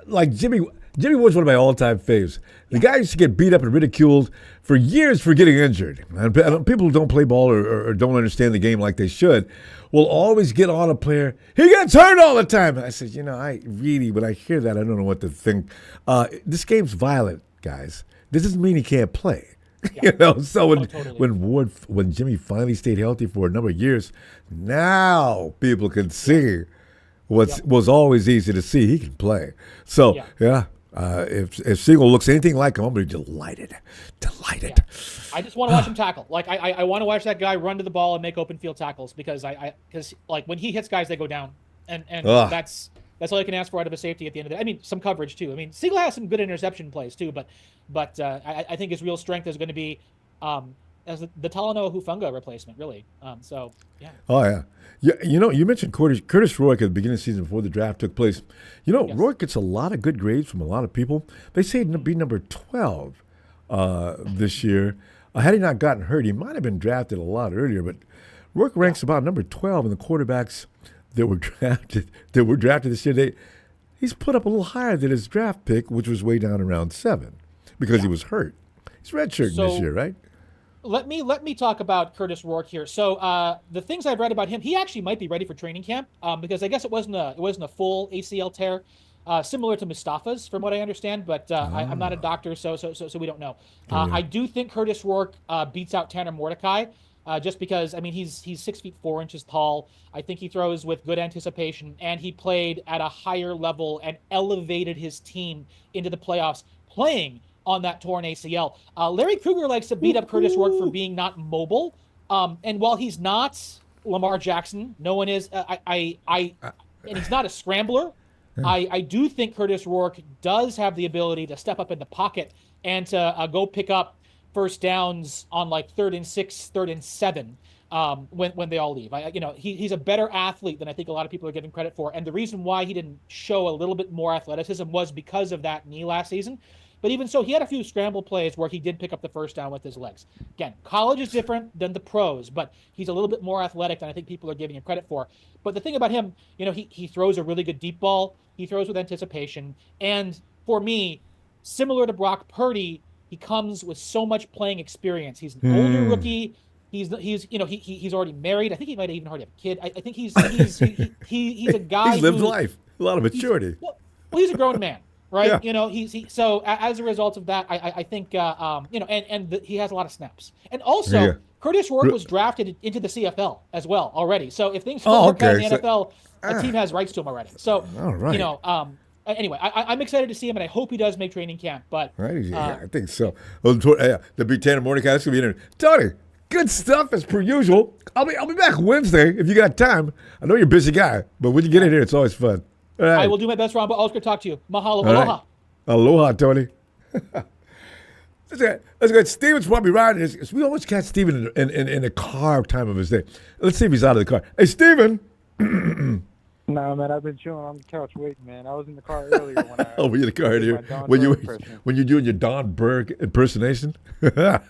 like Jimmy Ward's one of my all-time faves. The guy used to get beat up and ridiculed for years for getting injured. And people who don't play ball or don't understand the game like they should will always get on a player. He gets hurt all the time. I said, when I hear that, I don't know what to think. This game's violent, guys. This doesn't mean he can't play. Yeah. So Totally. when Jimmy finally stayed healthy for a number of years, now people can see what was always easy to see. He can play. So if Siegel looks anything like him, I'm going to be delighted. Yeah. I just want to watch him tackle. Like I want to watch that guy run to the ball and make open field tackles because like when he hits guys, they go down, and that's all you can ask for out of a safety at the end of the day. I mean, some coverage too. I mean, Siegel has some good interception plays too, but I think his real strength is going to be as the Talanoa Hufanga replacement, really. So yeah. Oh yeah. Yeah, you mentioned Curtis Rourke at the beginning of the season before the draft took place. Yes. Rourke gets a lot of good grades from a lot of people. They say he'd be number 12 this year. Had he not gotten hurt, he might have been drafted a lot earlier. But Rourke ranks about number 12 in the quarterbacks that were drafted this year. He's put up a little higher than his draft pick, which was way down around 7, because he was hurt. He's redshirting this year, right? Let me talk about Curtis Rourke here. So the things I've read about him, he actually might be ready for training camp because I guess it wasn't a full ACL tear, similar to Mustafa's from what I understand. But I'm not a doctor, so we don't know. I do think Curtis Rourke beats out Tanner Mordecai just because he's 6'4" tall. I think he throws with good anticipation, and he played at a higher level and elevated his team into the playoffs playing on that torn ACL. Larry Krueger likes to beat up Curtis Rourke for being not mobile. And while he's not Lamar Jackson, no one is, and he's not a scrambler, I do think Curtis Rourke does have the ability to step up in the pocket and to go pick up first downs on like 3rd and 6, 3rd and 7 when they all leave. He's a better athlete than I think a lot of people are giving credit for. And the reason why he didn't show a little bit more athleticism was because of that knee last season. But even so, he had a few scramble plays where he did pick up the first down with his legs. Again, college is different than the pros, but he's a little bit more athletic than I think people are giving him credit for. But the thing about him, he throws a really good deep ball. He throws with anticipation. And for me, similar to Brock Purdy, he comes with so much playing experience. He's an older rookie. He's already married. I think he might even already have a kid. I think he's a guy he's lived life, a lot of maturity. He's a grown man. Right, Yeah. So as a result of that, I think he has a lot of snaps, and also Curtis Rourke was drafted into the CFL as well already. So if things don't work out in the NFL, a team has rights to him already. So all right. Anyway, I'm excited to see him, and I hope he does make training camp. But I think so. The big Tanner Mordecai, that's gonna be interesting. Tony, good stuff as per usual. I'll be back Wednesday if you got time. I know you're a busy guy, but when you get in here, it's always fun. All right. I will do my best, Ronbo. Always good to talk to you. Mahalo. All Aloha. right. Aloha, Tony. That's good. Steven's probably riding. We always catch Steven in a car time of his day. Let's see if he's out of the car. Hey, Steven. Nah, man, I've been chilling on the couch waiting, man. I was in the car earlier when I. Oh, were you in the car did earlier? my Don When Berg impression. you're doing your Don Berg impersonation? I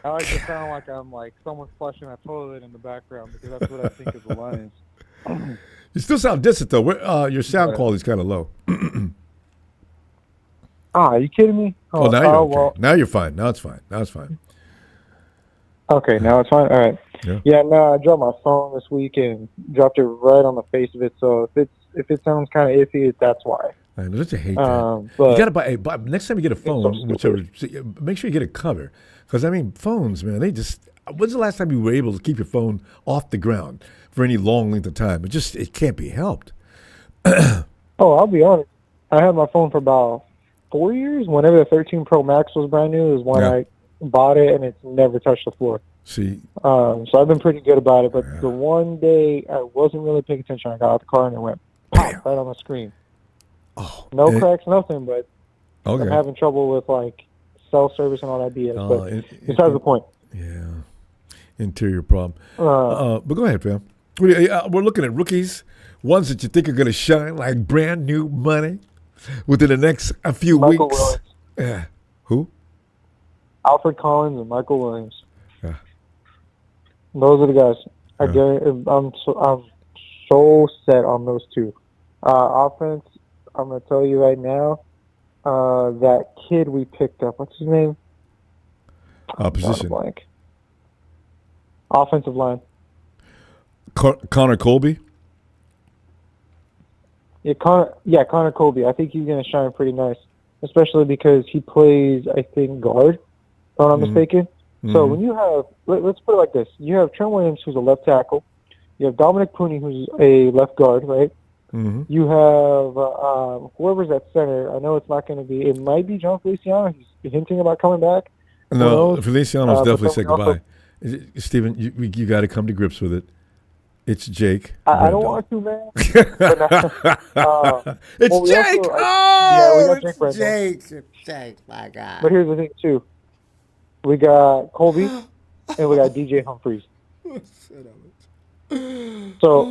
like to sound like I'm like someone flushing a toilet in the background because that's what I think is the line is. You still sound distant though. Your sound quality's kind of low. Are you kidding me? Oh, now you're okay. Well, Now you're fine. Now it's fine. okay, now it's fine. All right. Yeah, no, I dropped my phone this week and dropped it right on the face of it. So if it sounds kind of iffy, that's why. I know, don't you hate that? But You gotta buy next time you get a phone, so make sure you get a cover, because I mean, phones, man, they just. When's the last time you were able to keep your phone off the ground for any long length of time? It can't be helped. I'll be honest. I had my phone for about 4 years. Whenever the 13 Pro Max was brand new, is when I bought it, and it's never touched the floor. See, so I've been pretty good about it. But the one day I wasn't really paying attention, I got out the car and it went pop right on the screen. oh, No and- cracks, nothing. But I'm okay, having trouble with like cell service and all that BS. But besides the point. Yeah, interior problem. But go ahead, fam. We're looking at rookies, ones that you think are going to shine like brand new money within the next a few Michael weeks. Williams. Yeah. Who? Alfred Collins and Michael Williams. Yeah. Those are the guys. Yeah. I'm so set on those two. Offense, I'm gonna tell you right now, that kid we picked up. What's his name? Position. Blank. Offensive line. Connor Colby. Yeah, Connor Colby. I think he's gonna shine pretty nice, especially because he plays, I think, guard. If I'm not mistaken. So when you have, let's put it like this: you have Trent Williams, who's a left tackle. You have Dominic Pooney, who's a left guard, right? Mm-hmm. You have whoever's at center. I know it's not going to be. It might be John Feliciano. He's hinting about coming back. No, Feliciano's definitely say then we goodbye. Stephen, you got to come to grips with it. It's Jake. I don't want to, man. But, it's Jake. We got Jake. It's Jake. It's Jake. My God. But here's the thing, too. We got Colby and we got DJ Humphries. So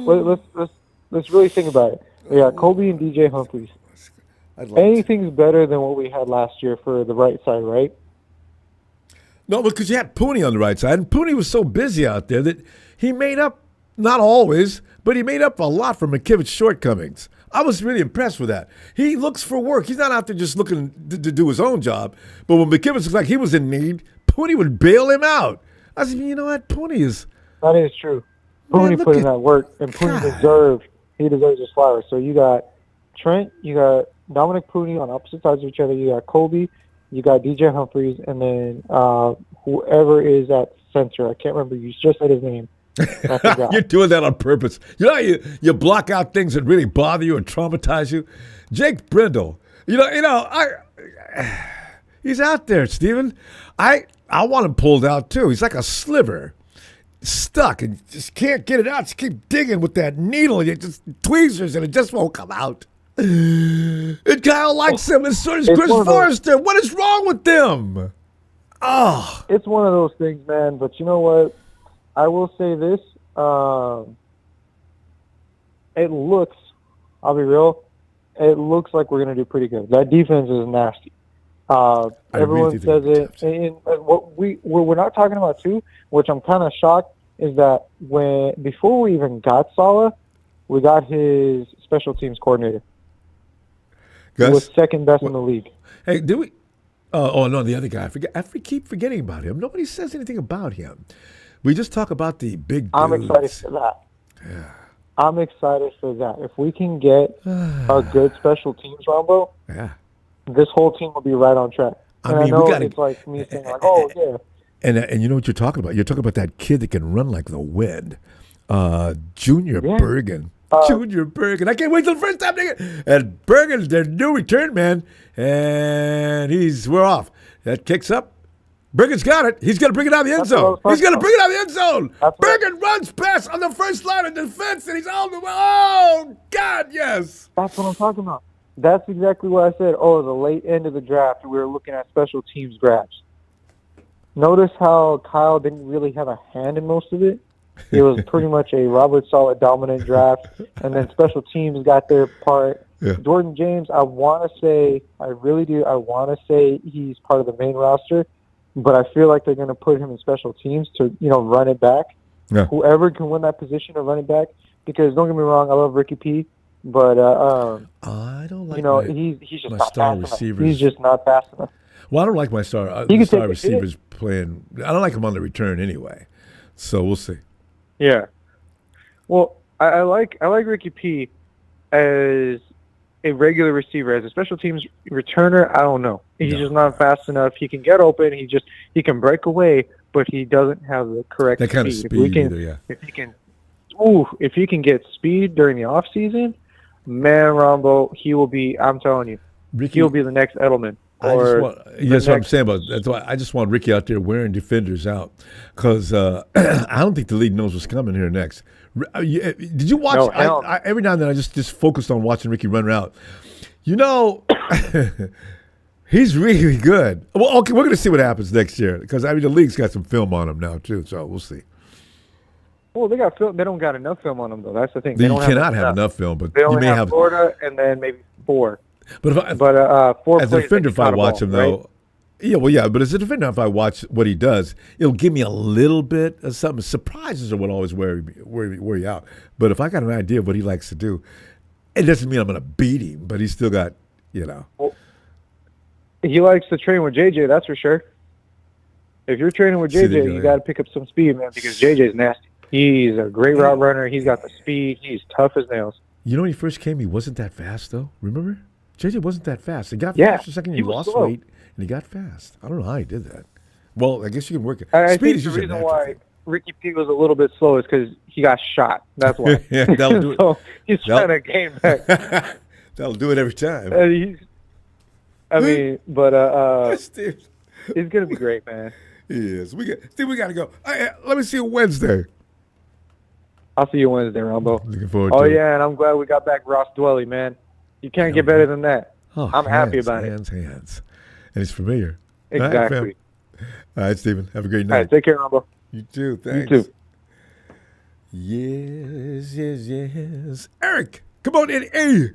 let's really think about it. We got Colby and DJ Humphries. Anything's better than what we had last year for the right side, right? No, because you had Pooney on the right side, and Pooney was so busy out there that he made up, not always, but he made up a lot for McKivit's shortcomings. I was really impressed with that. He looks for work. He's not out there just looking to do his own job. But when McKivitz looked like he was in need, Pooney would bail him out. I said, you know what? Pooney is... That is true. Pooney put in that work, and Pooney deserves his flowers. So you got Trent, you got Dominic Pooney on opposite sides of each other. You got Colby, you got DJ Humphries, and then whoever is at center. I can't remember. You just said his name. I forgot. You're doing that on purpose. You know, you block out things that really bother you and traumatize you. Jake Brindle, he's out there, Steven. I want him pulled out too. He's like a sliver, stuck, and just can't get it out. Just keep digging with that needle, and it just tweezers, and it just won't come out. And Kyle likes him, and so does Chris Forrester. What is wrong with them? Oh, it's one of those things, man. But you know what? I will say this. It looks, I'll be real, it looks like we're going to do pretty good. That defense is nasty. Everyone says it. And what we're not talking about, too, which I'm kind of shocked, is that before we even got Saleh, we got his special teams coordinator. Gus? He was second best in the league. Hey, did we? Oh, no, the other guy. I keep forgetting about him. Nobody says anything about him. We just talk about the big dudes. I'm excited for that. Yeah. I'm excited for that. If we can get a good special teams, Ronbo, this whole team will be right on track. And I know it's like me saying, like, oh, yeah. And you know what you're talking about? You're talking about that kid that can run like the wind. Junior Bergen. Junior Bergen. I can't wait till the first time. And Bergen's their new return man. And we're off. That kicks up. Bergen's got it. He's going to bring it out of the end zone. He's going to bring it out of the end zone. Bergen runs past on the first line of defense, and he's all the way. Oh, Oh, God, yes. That's what I'm talking about. That's exactly what I said. Oh, the late end of the draft, we were looking at special teams grabs. Notice how Kyle didn't really have a hand in most of it. It was pretty much a Robert Saleh dominant draft, and then special teams got their part. Yeah. Jordan James, I want to say, I really do, I want to say he's part of the main roster, but I feel like they're going to put him in special teams to, run it back. Yeah. Whoever can win that position of running back, because don't get me wrong, I love Ricky P, but I don't like he's just my not star fast enough. receivers. He's just not fast enough. Well, I don't like my star He can take a receivers playing. I don't like them on the return anyway. So we'll see. Yeah. Well, I like Ricky P as a regular receiver. As a special teams returner, I don't know. He's just not fast enough. He can get open. He can break away, but he doesn't have the correct That kind of speed either, yeah. If he can get speed during the off season, man, Ronbo, he will be. I'm telling you, he'll be the next Edelman. That's what I'm saying about. That's why I just want Ricky out there wearing defenders out, because I don't think the league knows what's coming here next. Did you watch? No, every now and then I just focused on watching Ricky run around. He's really good. Well, okay, we're going to see what happens next year, because the league's got some film on him now too, so we'll see. Well, they got film. They don't got enough film on him though. That's the thing. You cannot have enough film, but they you only may have Florida and then maybe 4. But 4 as a defender, if I watch him right? though, but as a defender, if I watch what he does, it'll give me a little bit of something. Surprises are what always wear you out. But if I got an idea of what he likes to do, it doesn't mean I'm going to beat him. But he's still got, Well, he likes to train with JJ. That's for sure. If you're training with JJ, you got to pick up some speed, man, because JJ's nasty. He's a great route runner. He's got the speed. He's tough as nails. When he first came, he wasn't that fast though. Remember? JJ wasn't that fast. He got fast for a second. He lost weight, and he got fast. I don't know how he did that. Well, I guess you can work it. I think the reason why Ricky P was a little bit slow is because he got shot. That's why. Yeah, that'll do it. So he's trying to gain back. That'll do it every time. Steve, it's gonna be great, man. Yes, we got to go. Let me see you Wednesday. I'll see you Wednesday, Ronbo. Looking forward to it. Oh yeah, and I'm glad we got back Ross Dwelly, man. You can't get better than that. Oh, I'm happy about it. Hands. And he's familiar. Exactly. All right, Stephen. Have a great night. All right, take care, Ronbo. You too. Thanks. You too. Yes. Eric, come on in. Hey.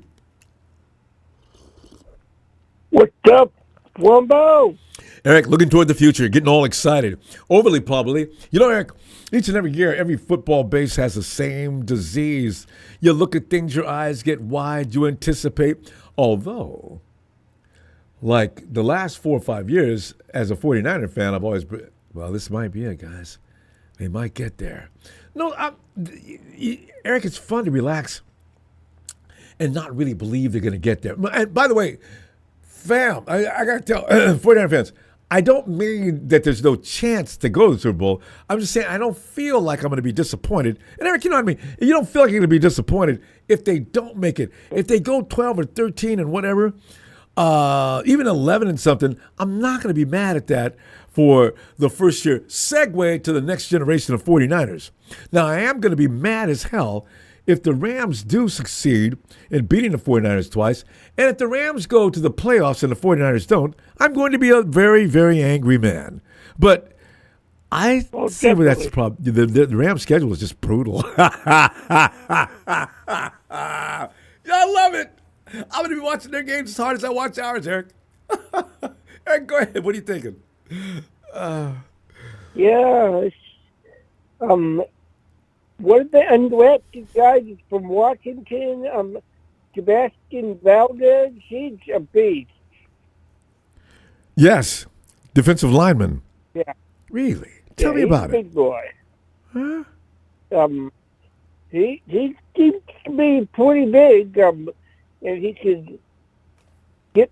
What's up, Ronbo? Eric, looking toward the future, getting all excited. Overly probably. Eric, each and every year, every football base has the same disease. You look at things, your eyes get wide, you anticipate. Although, like the last 4 or 5 years, as a 49er fan, I've always been, this might be it, guys. They might get there. No, Eric, it's fun to relax and not really believe they're going to get there. And by the way, fam, I got to tell 49er fans, I don't mean that there's no chance to go to the Super Bowl. I'm just saying I don't feel like I'm going to be disappointed. And Eric, you know what I mean? You don't feel like you're going to be disappointed if they don't make it. If they go 12 or 13 and whatever, even 11 and something, I'm not going to be mad at that for the first year. Segue to the next generation of 49ers. Now, I am going to be mad as hell if the Rams do succeed in beating the 49ers twice, and if the Rams go to the playoffs and the 49ers don't, I'm going to be a very, very angry man. But I see where that's the problem. The Rams schedule is just brutal. I love it. I'm going to be watching their games as hard as I watch ours, Eric. Eric, go ahead. What are you thinking? One of the undrafted guys from Washington, Sebastian Valdez, he's a beast. Yes, defensive lineman. Yeah. Really? Tell me about it. He's a big boy. Huh? He seems to be pretty big, and he can get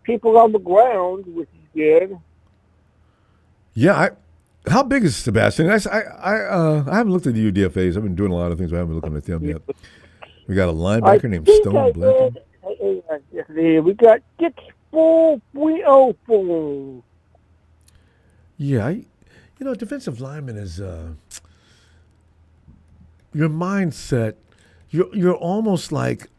people on the ground, which is good. Yeah, how big is Sebastian? I haven't looked at the UDFAs. I've been doing a lot of things, but I haven't been looking at them yet. We got a linebacker named Stone Blanton. We got 6'4", Yeah, defensive lineman is your mindset you're almost like,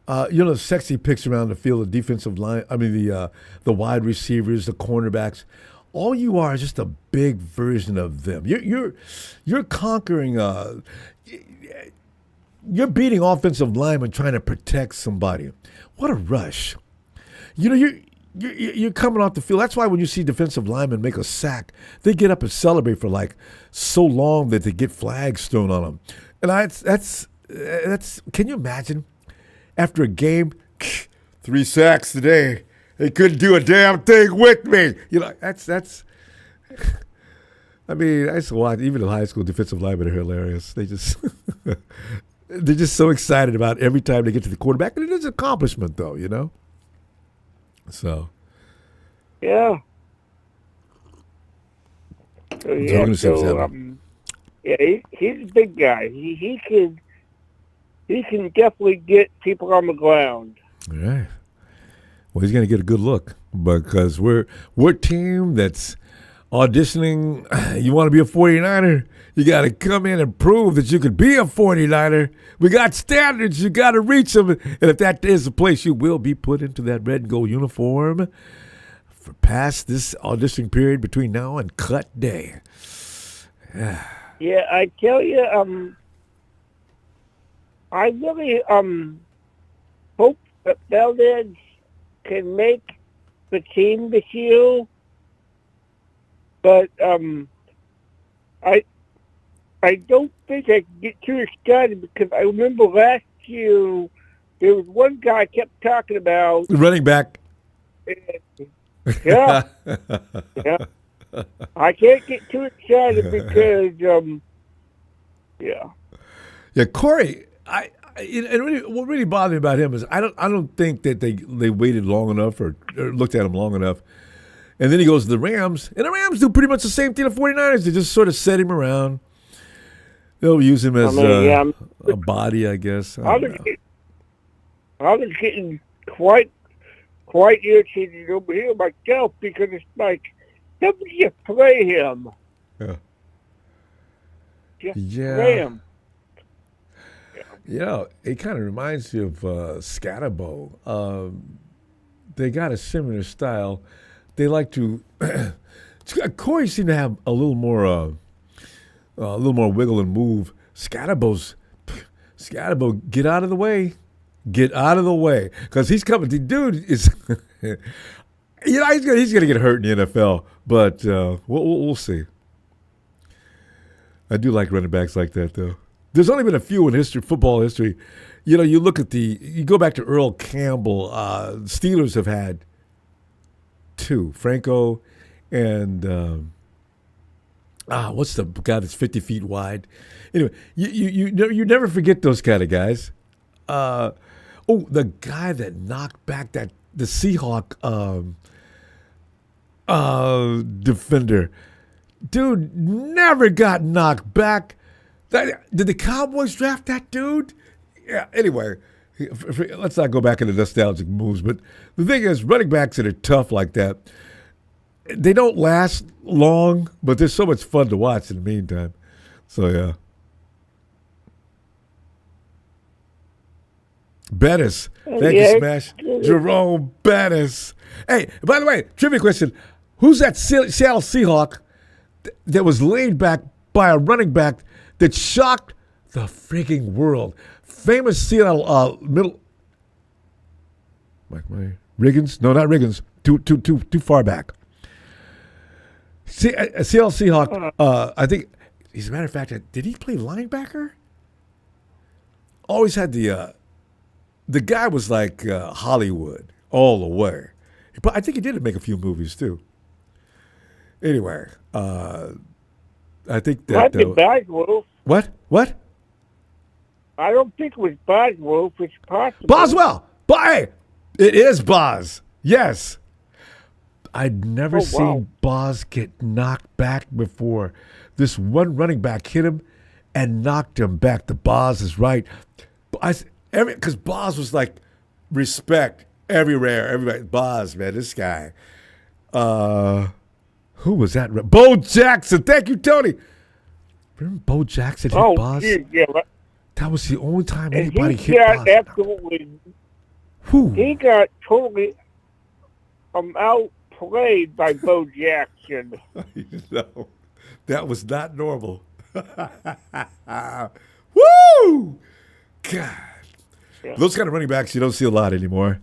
the sexy picks around the field, the defensive line. I mean, the wide receivers, the cornerbacks. All you are is just a big version of them. You're conquering. You're beating offensive linemen trying to protect somebody. What a rush! You're coming off the field. That's why when you see defensive linemen make a sack, they get up and celebrate for like so long that they get flags thrown on them. And that's. Can you imagine? After a game, 3 sacks today. They couldn't do a damn thing with me. That's. I mean, I used to watch. Even the high school defensive linemen are hilarious. They're just so excited about every time they get to the quarterback, and it is an accomplishment, though. So. Yeah. Yeah, he's a big guy. He can definitely get people on the ground. All right. Well, he's going to get a good look because we're a team that's auditioning. You want to be a 49er, you got to come in and prove that you could be a 49er. We got standards. You got to reach them. And if that is the place, you will be put into that red and gold uniform for past this auditioning period between now and cut day. Yeah, I tell you, I really hope that Valdez can make the team this year, but I don't think I can get too excited because I remember last year there was one guy I kept talking about. Running back. Yeah. Yeah. I can't get too excited because, Yeah, Corey. What really bothered me about him is I don't think that they waited long enough or looked at him long enough. And then he goes to the Rams, and the Rams do pretty much the same thing the 49ers. They just sort of set him around. They'll use him as a body, I guess. I was getting quite irritated over here myself because it's like, somebody just play him. Yeah. Just play him. It kind of reminds you of Scatterbo. They got a similar style. They like to. Corey seemed to have a little more wiggle and move. Scatterbo, get out of the way. Get out of the way, because he's coming. The dude is, he's gonna get hurt in the NFL. But we'll see. I do like running backs like that, though. There's only been a few in football history. You look at you go back to Earl Campbell. Steelers have had 2, Franco and what's the guy that's 50 feet wide? Anyway, you never forget those kind of guys. The guy that knocked back the Seahawk defender. Dude never got knocked back. Did the Cowboys draft that dude? Yeah, anyway, let's not go back into nostalgic moves. But the thing is, running backs that are tough like that, they don't last long, but they're so much fun to watch in the meantime. So, yeah. Bettis. Thank you, Smash. Jerome Bettis. Hey, by the way, trivia question. Who's that Seattle Seahawk that was laid back by a running back that shocked the freaking world? Famous Seattle middle. Riggins? No, not Riggins. Too far back. Seattle Seahawk. I think, as a matter of fact, did he play linebacker? Always had the guy was like Hollywood all the way. But I think he did make a few movies too. Anyway, I think that. Might be Boswell. What? I don't think it was Boswell. It's possible. Boswell! Hey, it is Boz. Yes. I'd never seen Boz get knocked back before. This one running back hit him and knocked him back. The Boz is right. Because Boz was like respect everywhere. Everybody, Boz, man, this guy. Who was that? Bo Jackson. Thank you, Tony. Remember Bo Jackson hit Boz? Yeah. That was the only time And anybody he hit got Boston. absolutely, Whew. he got totally outplayed by Bo Jackson. No, that was not normal. Woo! God. Yeah. Those kind of running backs you don't see a lot anymore.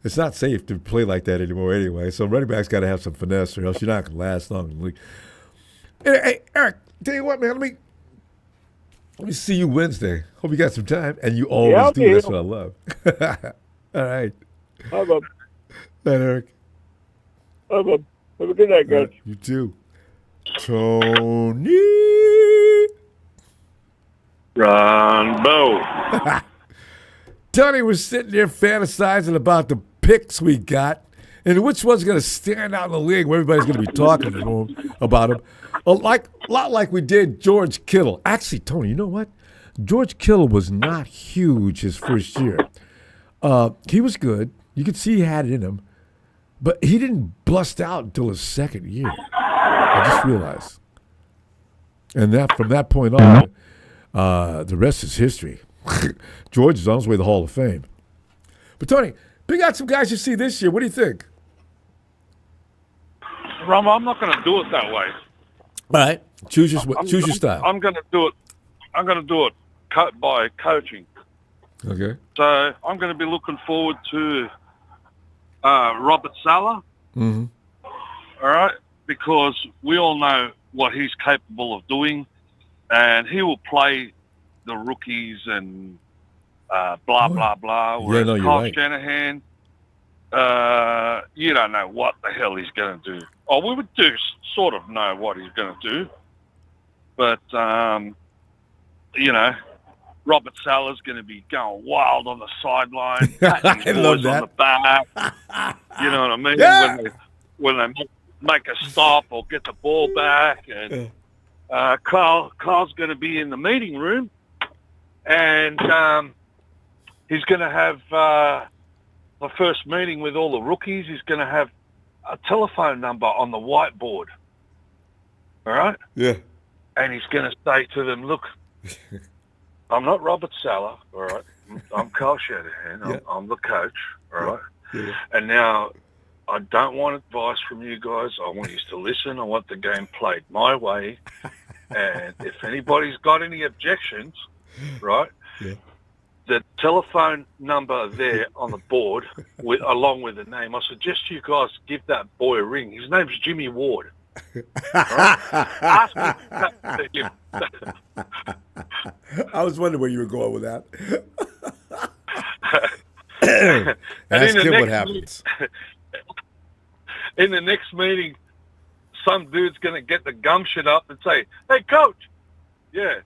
It's not safe to play like that anymore anyway. So running backs got to have some finesse or else you're not going to last long in the league. Hey, Eric, tell you what, man, let me see you Wednesday. Hope you got some time. And you always do. That's what I love. All right. Have a Night, Eric. have a good night, guys. You too. Tony. Ronbo. Tony was sitting there fantasizing about the picks we got and which one's going to stand out in the league where everybody's going to be talking to him about him. A lot like we did George Kittle. Actually, Tony, you know what? George Kittle was not huge his first year. He was good. You could see he had it in him. But he didn't bust out until his second year. I just realized. And from that point on, the rest is history. George is on his way to the Hall of Fame. But, Tony, pick out some guys you see this year. What do you think? Ronbo, I'm not going to do it that way. All right. Choose your style. I'm going to do it. I'm going to do it by coaching. Okay. So I'm going to be looking forward to Robert Saleh. Mm-hmm. All right, because we all know what he's capable of doing, and he will play the rookies and blah blah blah. Whereas you're Kyle right. Shanahan, you don't know what the hell he's going to do. Oh, we would sort of know what he's going to do, but Robert Saleh's going to be going wild on the sideline, patting his boys on the back. You know what I mean? Yeah. When they make a stop or get the ball back, and Carl's going to be in the meeting room, and he's going to have the first meeting with all the rookies. He's going to have a telephone number on the whiteboard. All right? Yeah. And he's going to say to them, look, I'm not Robert Saleh, all right? I'm Kyle Shanahan. I'm the coach, all right? Yeah. And now I don't want advice from you guys. I want you to listen. I want the game played my way. And if anybody's got any objections, right, the telephone number there on the board, along with the name, I suggest you guys give that boy a ring. His name's Jimmy Ward. Right? Ask me to him. I was wondering where you were going with that. And Ask him what happens. In the next meeting, some dude's going to get the gumption up and say, hey, coach, yeah,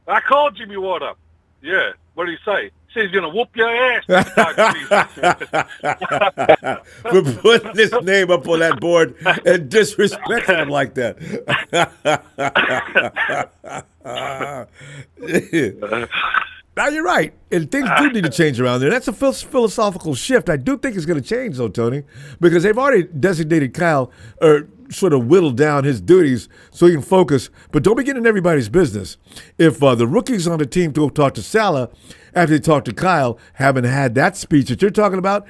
I called Jimmy Ward up. Yeah, what did he say? He said he's going to whoop your ass. For putting his name up on that board and disrespecting him like that. Now you're right, and things do need to change around there. That's a philosophical shift. I do think it's going to change, though, Tony, because they've already designated Kyle or sort of whittled down his duties so he can focus. But don't be getting in everybody's business. If the rookies on the team go talk to Saleh after they talk to Kyle, haven't had that speech that you're talking about,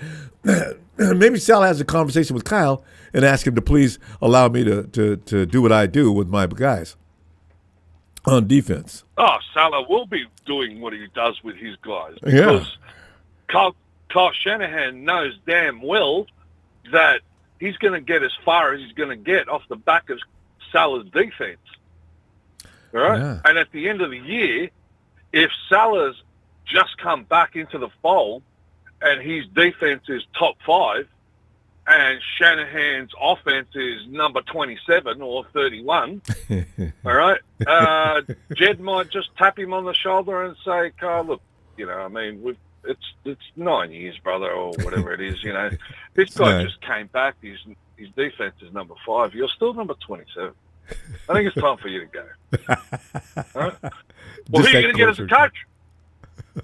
maybe Saleh has a conversation with Kyle and ask him to please allow me to do what I do with my guys on defense. Oh, Saleh will be doing what he does with his guys. Yeah. Because Kyle Shanahan knows damn well that he's going to get as far as he's going to get off the back of Saleh's defense. All right? Yeah. And at the end of the year, if Saleh's just come back into the fold and his defense is top 5 and Shanahan's offense is number 27 or 31, all right, Jed might just tap him on the shoulder and say, Carl, look, I mean, it's 9 years, brother, or whatever it is, This guy just came back. His defense is number 5. You're still number 27. I think it's time for you to go. All right? Well, who are you going to get as a coach?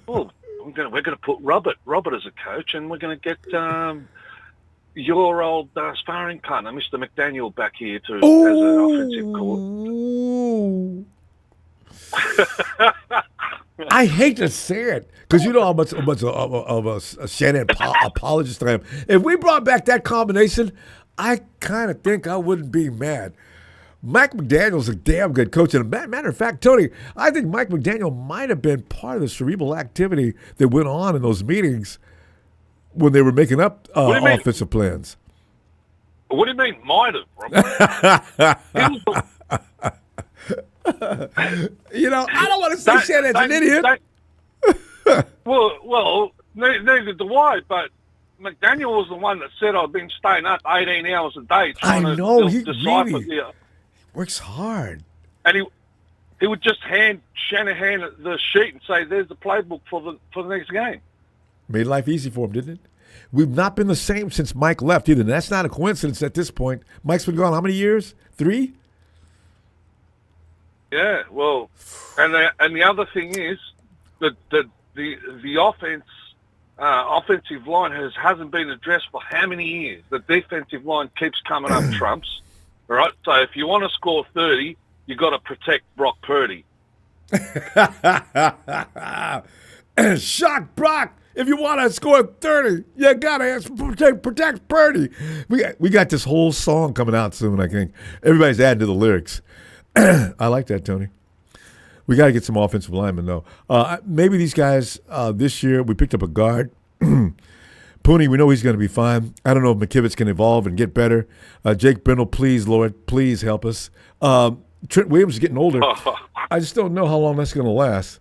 Well, we're going to put Robert as a coach, and we're going to get your old sparring partner, Mr. McDaniel, back here as an offensive coordinator. I hate to say it because you know how much of a Shannon apologist I am. If we brought back that combination, I kind of think I wouldn't be mad. Mike McDaniel's a damn good coach. And matter of fact, Tony, I think Mike McDaniel might have been part of the cerebral activity that went on in those meetings when they were making up offensive plans. What do you mean, might have, Rob? You know, I don't want to say Shannon's an idiot. Well, neither do I, but McDaniel was the one that said I've been staying up 18 hours a day trying to decipher really works hard. And he would just hand Shanahan the sheet and say, "There's the playbook for the next game." Made life easy for him, didn't it? We've not been the same since Mike left either. And that's not a coincidence at this point. Mike's been gone how many years? 3? Yeah, well, and the other thing is that the offensive line hasn't been addressed for how many years? The defensive line keeps coming up trumps. All right, so if you want to score 30, you got to protect Brock Purdy. Shock Brock! If you want to score 30, you got to protect Purdy. We got this whole song coming out soon, I think. Everybody's adding to the lyrics. I like that, Tony. We got to get some offensive linemen, though. Maybe these guys this year, we picked up a guard. Pooney, we know he's going to be fine. I don't know if McKivitz can evolve and get better. Jake Brindle, please, Lord, please help us. Trent Williams is getting older. I just don't know how long that's going to last.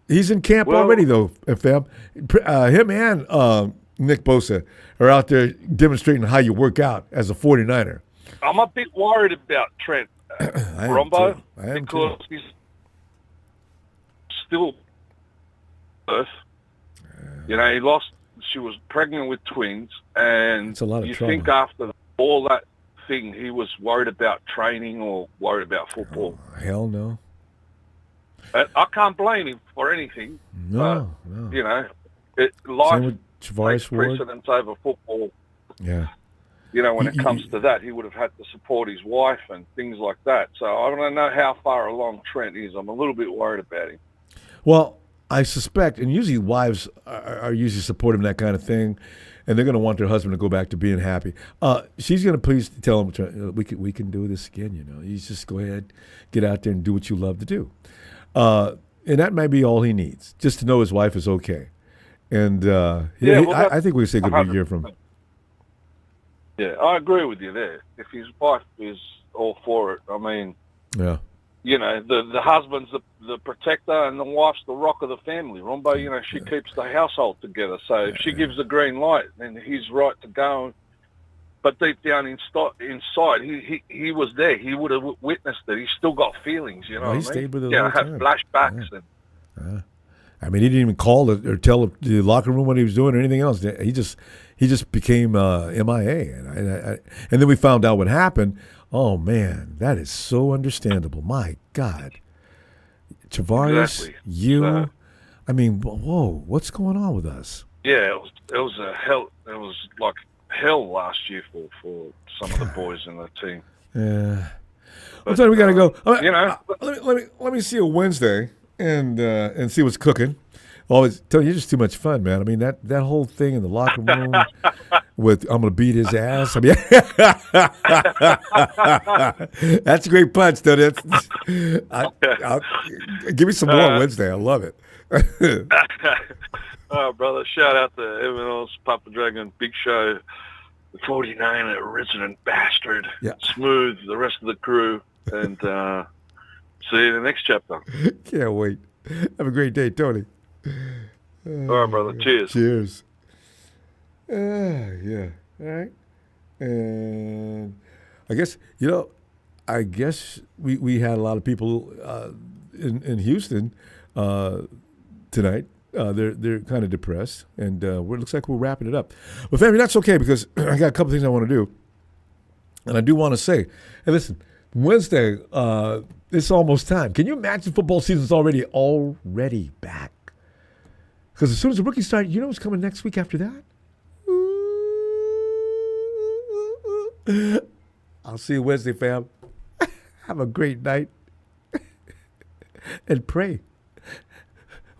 He's in camp already, though, fam. Him and Nick Bosa are out there demonstrating how you work out as a 49er. I'm a bit worried about Trent Ronbo because he's still birth. You know, he lost. She was pregnant with twins, and it's a lot of you trauma. think after all that thing, he was worried about training or worried about football. Oh, hell no. I can't blame him for anything. No. You know, life takes Ward. precedence over football. Yeah. You know, when it comes to that, he would have had to support his wife and things like that. So I don't know how far along Trent is. I'm a little bit worried about him. Well, I suspect, and usually wives are usually supportive of that kind of thing, and they're going to want their husband to go back to being happy. She's going to please tell him, we can do this again, you know. You just go ahead, get out there and do what you love to do. And that might be all he needs, just to know his wife is okay. And I think we can say good 100%. year from him. Yeah, I agree with you there. If his wife is all for it, I mean, yeah. You know, the husband's the protector and the wife's the rock of the family. Ronbo, you know, she keeps the household together. So if she gives the green light, then he's right to go. But deep down inside, he was there. He would have witnessed it. He's still got feelings, you know. He what I mean? stayed with it Yeah, all the had time. flashbacks. Yeah. I mean, he didn't even call or tell the locker room what he was doing or anything else. He just became MIA, and then we found out what happened. Oh man, that is so understandable. My God, Travaris, exactly. I mean, whoa, what's going on with us? Yeah, it was a hell. It was like hell last year for some of the boys in the team. Yeah. Well, Tony, we got to go. You know, let me see you Wednesday and see what's cooking. Always, Tony, you're just too much fun, man. I mean, that whole thing in the locker room with I'm going to beat his ass. I mean, that's a great punch, Tony. I'll give me some more Wednesday. I love it. Oh, brother, shout out to everyone else, Papa Dragon, Big Show, the 49er, Resident Bastard, Smooth, the rest of the crew, and see you in the next chapter. Can't wait. Have a great day, Tony. All right, brother. Cheers. Cheers. Yeah. All right. And I guess, we had a lot of people in Houston tonight. They're kind of depressed, and it looks like we're wrapping it up. But family, that's okay because I got a couple things I want to do, and I do want to say, hey, listen, Wednesday, it's almost time. Can you imagine football season's already back? Because as soon as the rookies start, you know what's coming next week after that? I'll see you Wednesday, fam. Have a great night. and pray.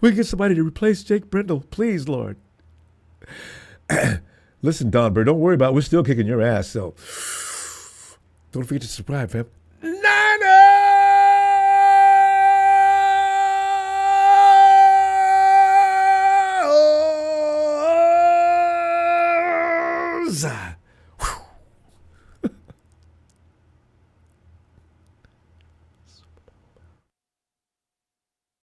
We get somebody to replace Jake Brindle, please, Lord. Listen, Don Bird, don't worry about it. We're still kicking your ass, so don't forget to subscribe, fam.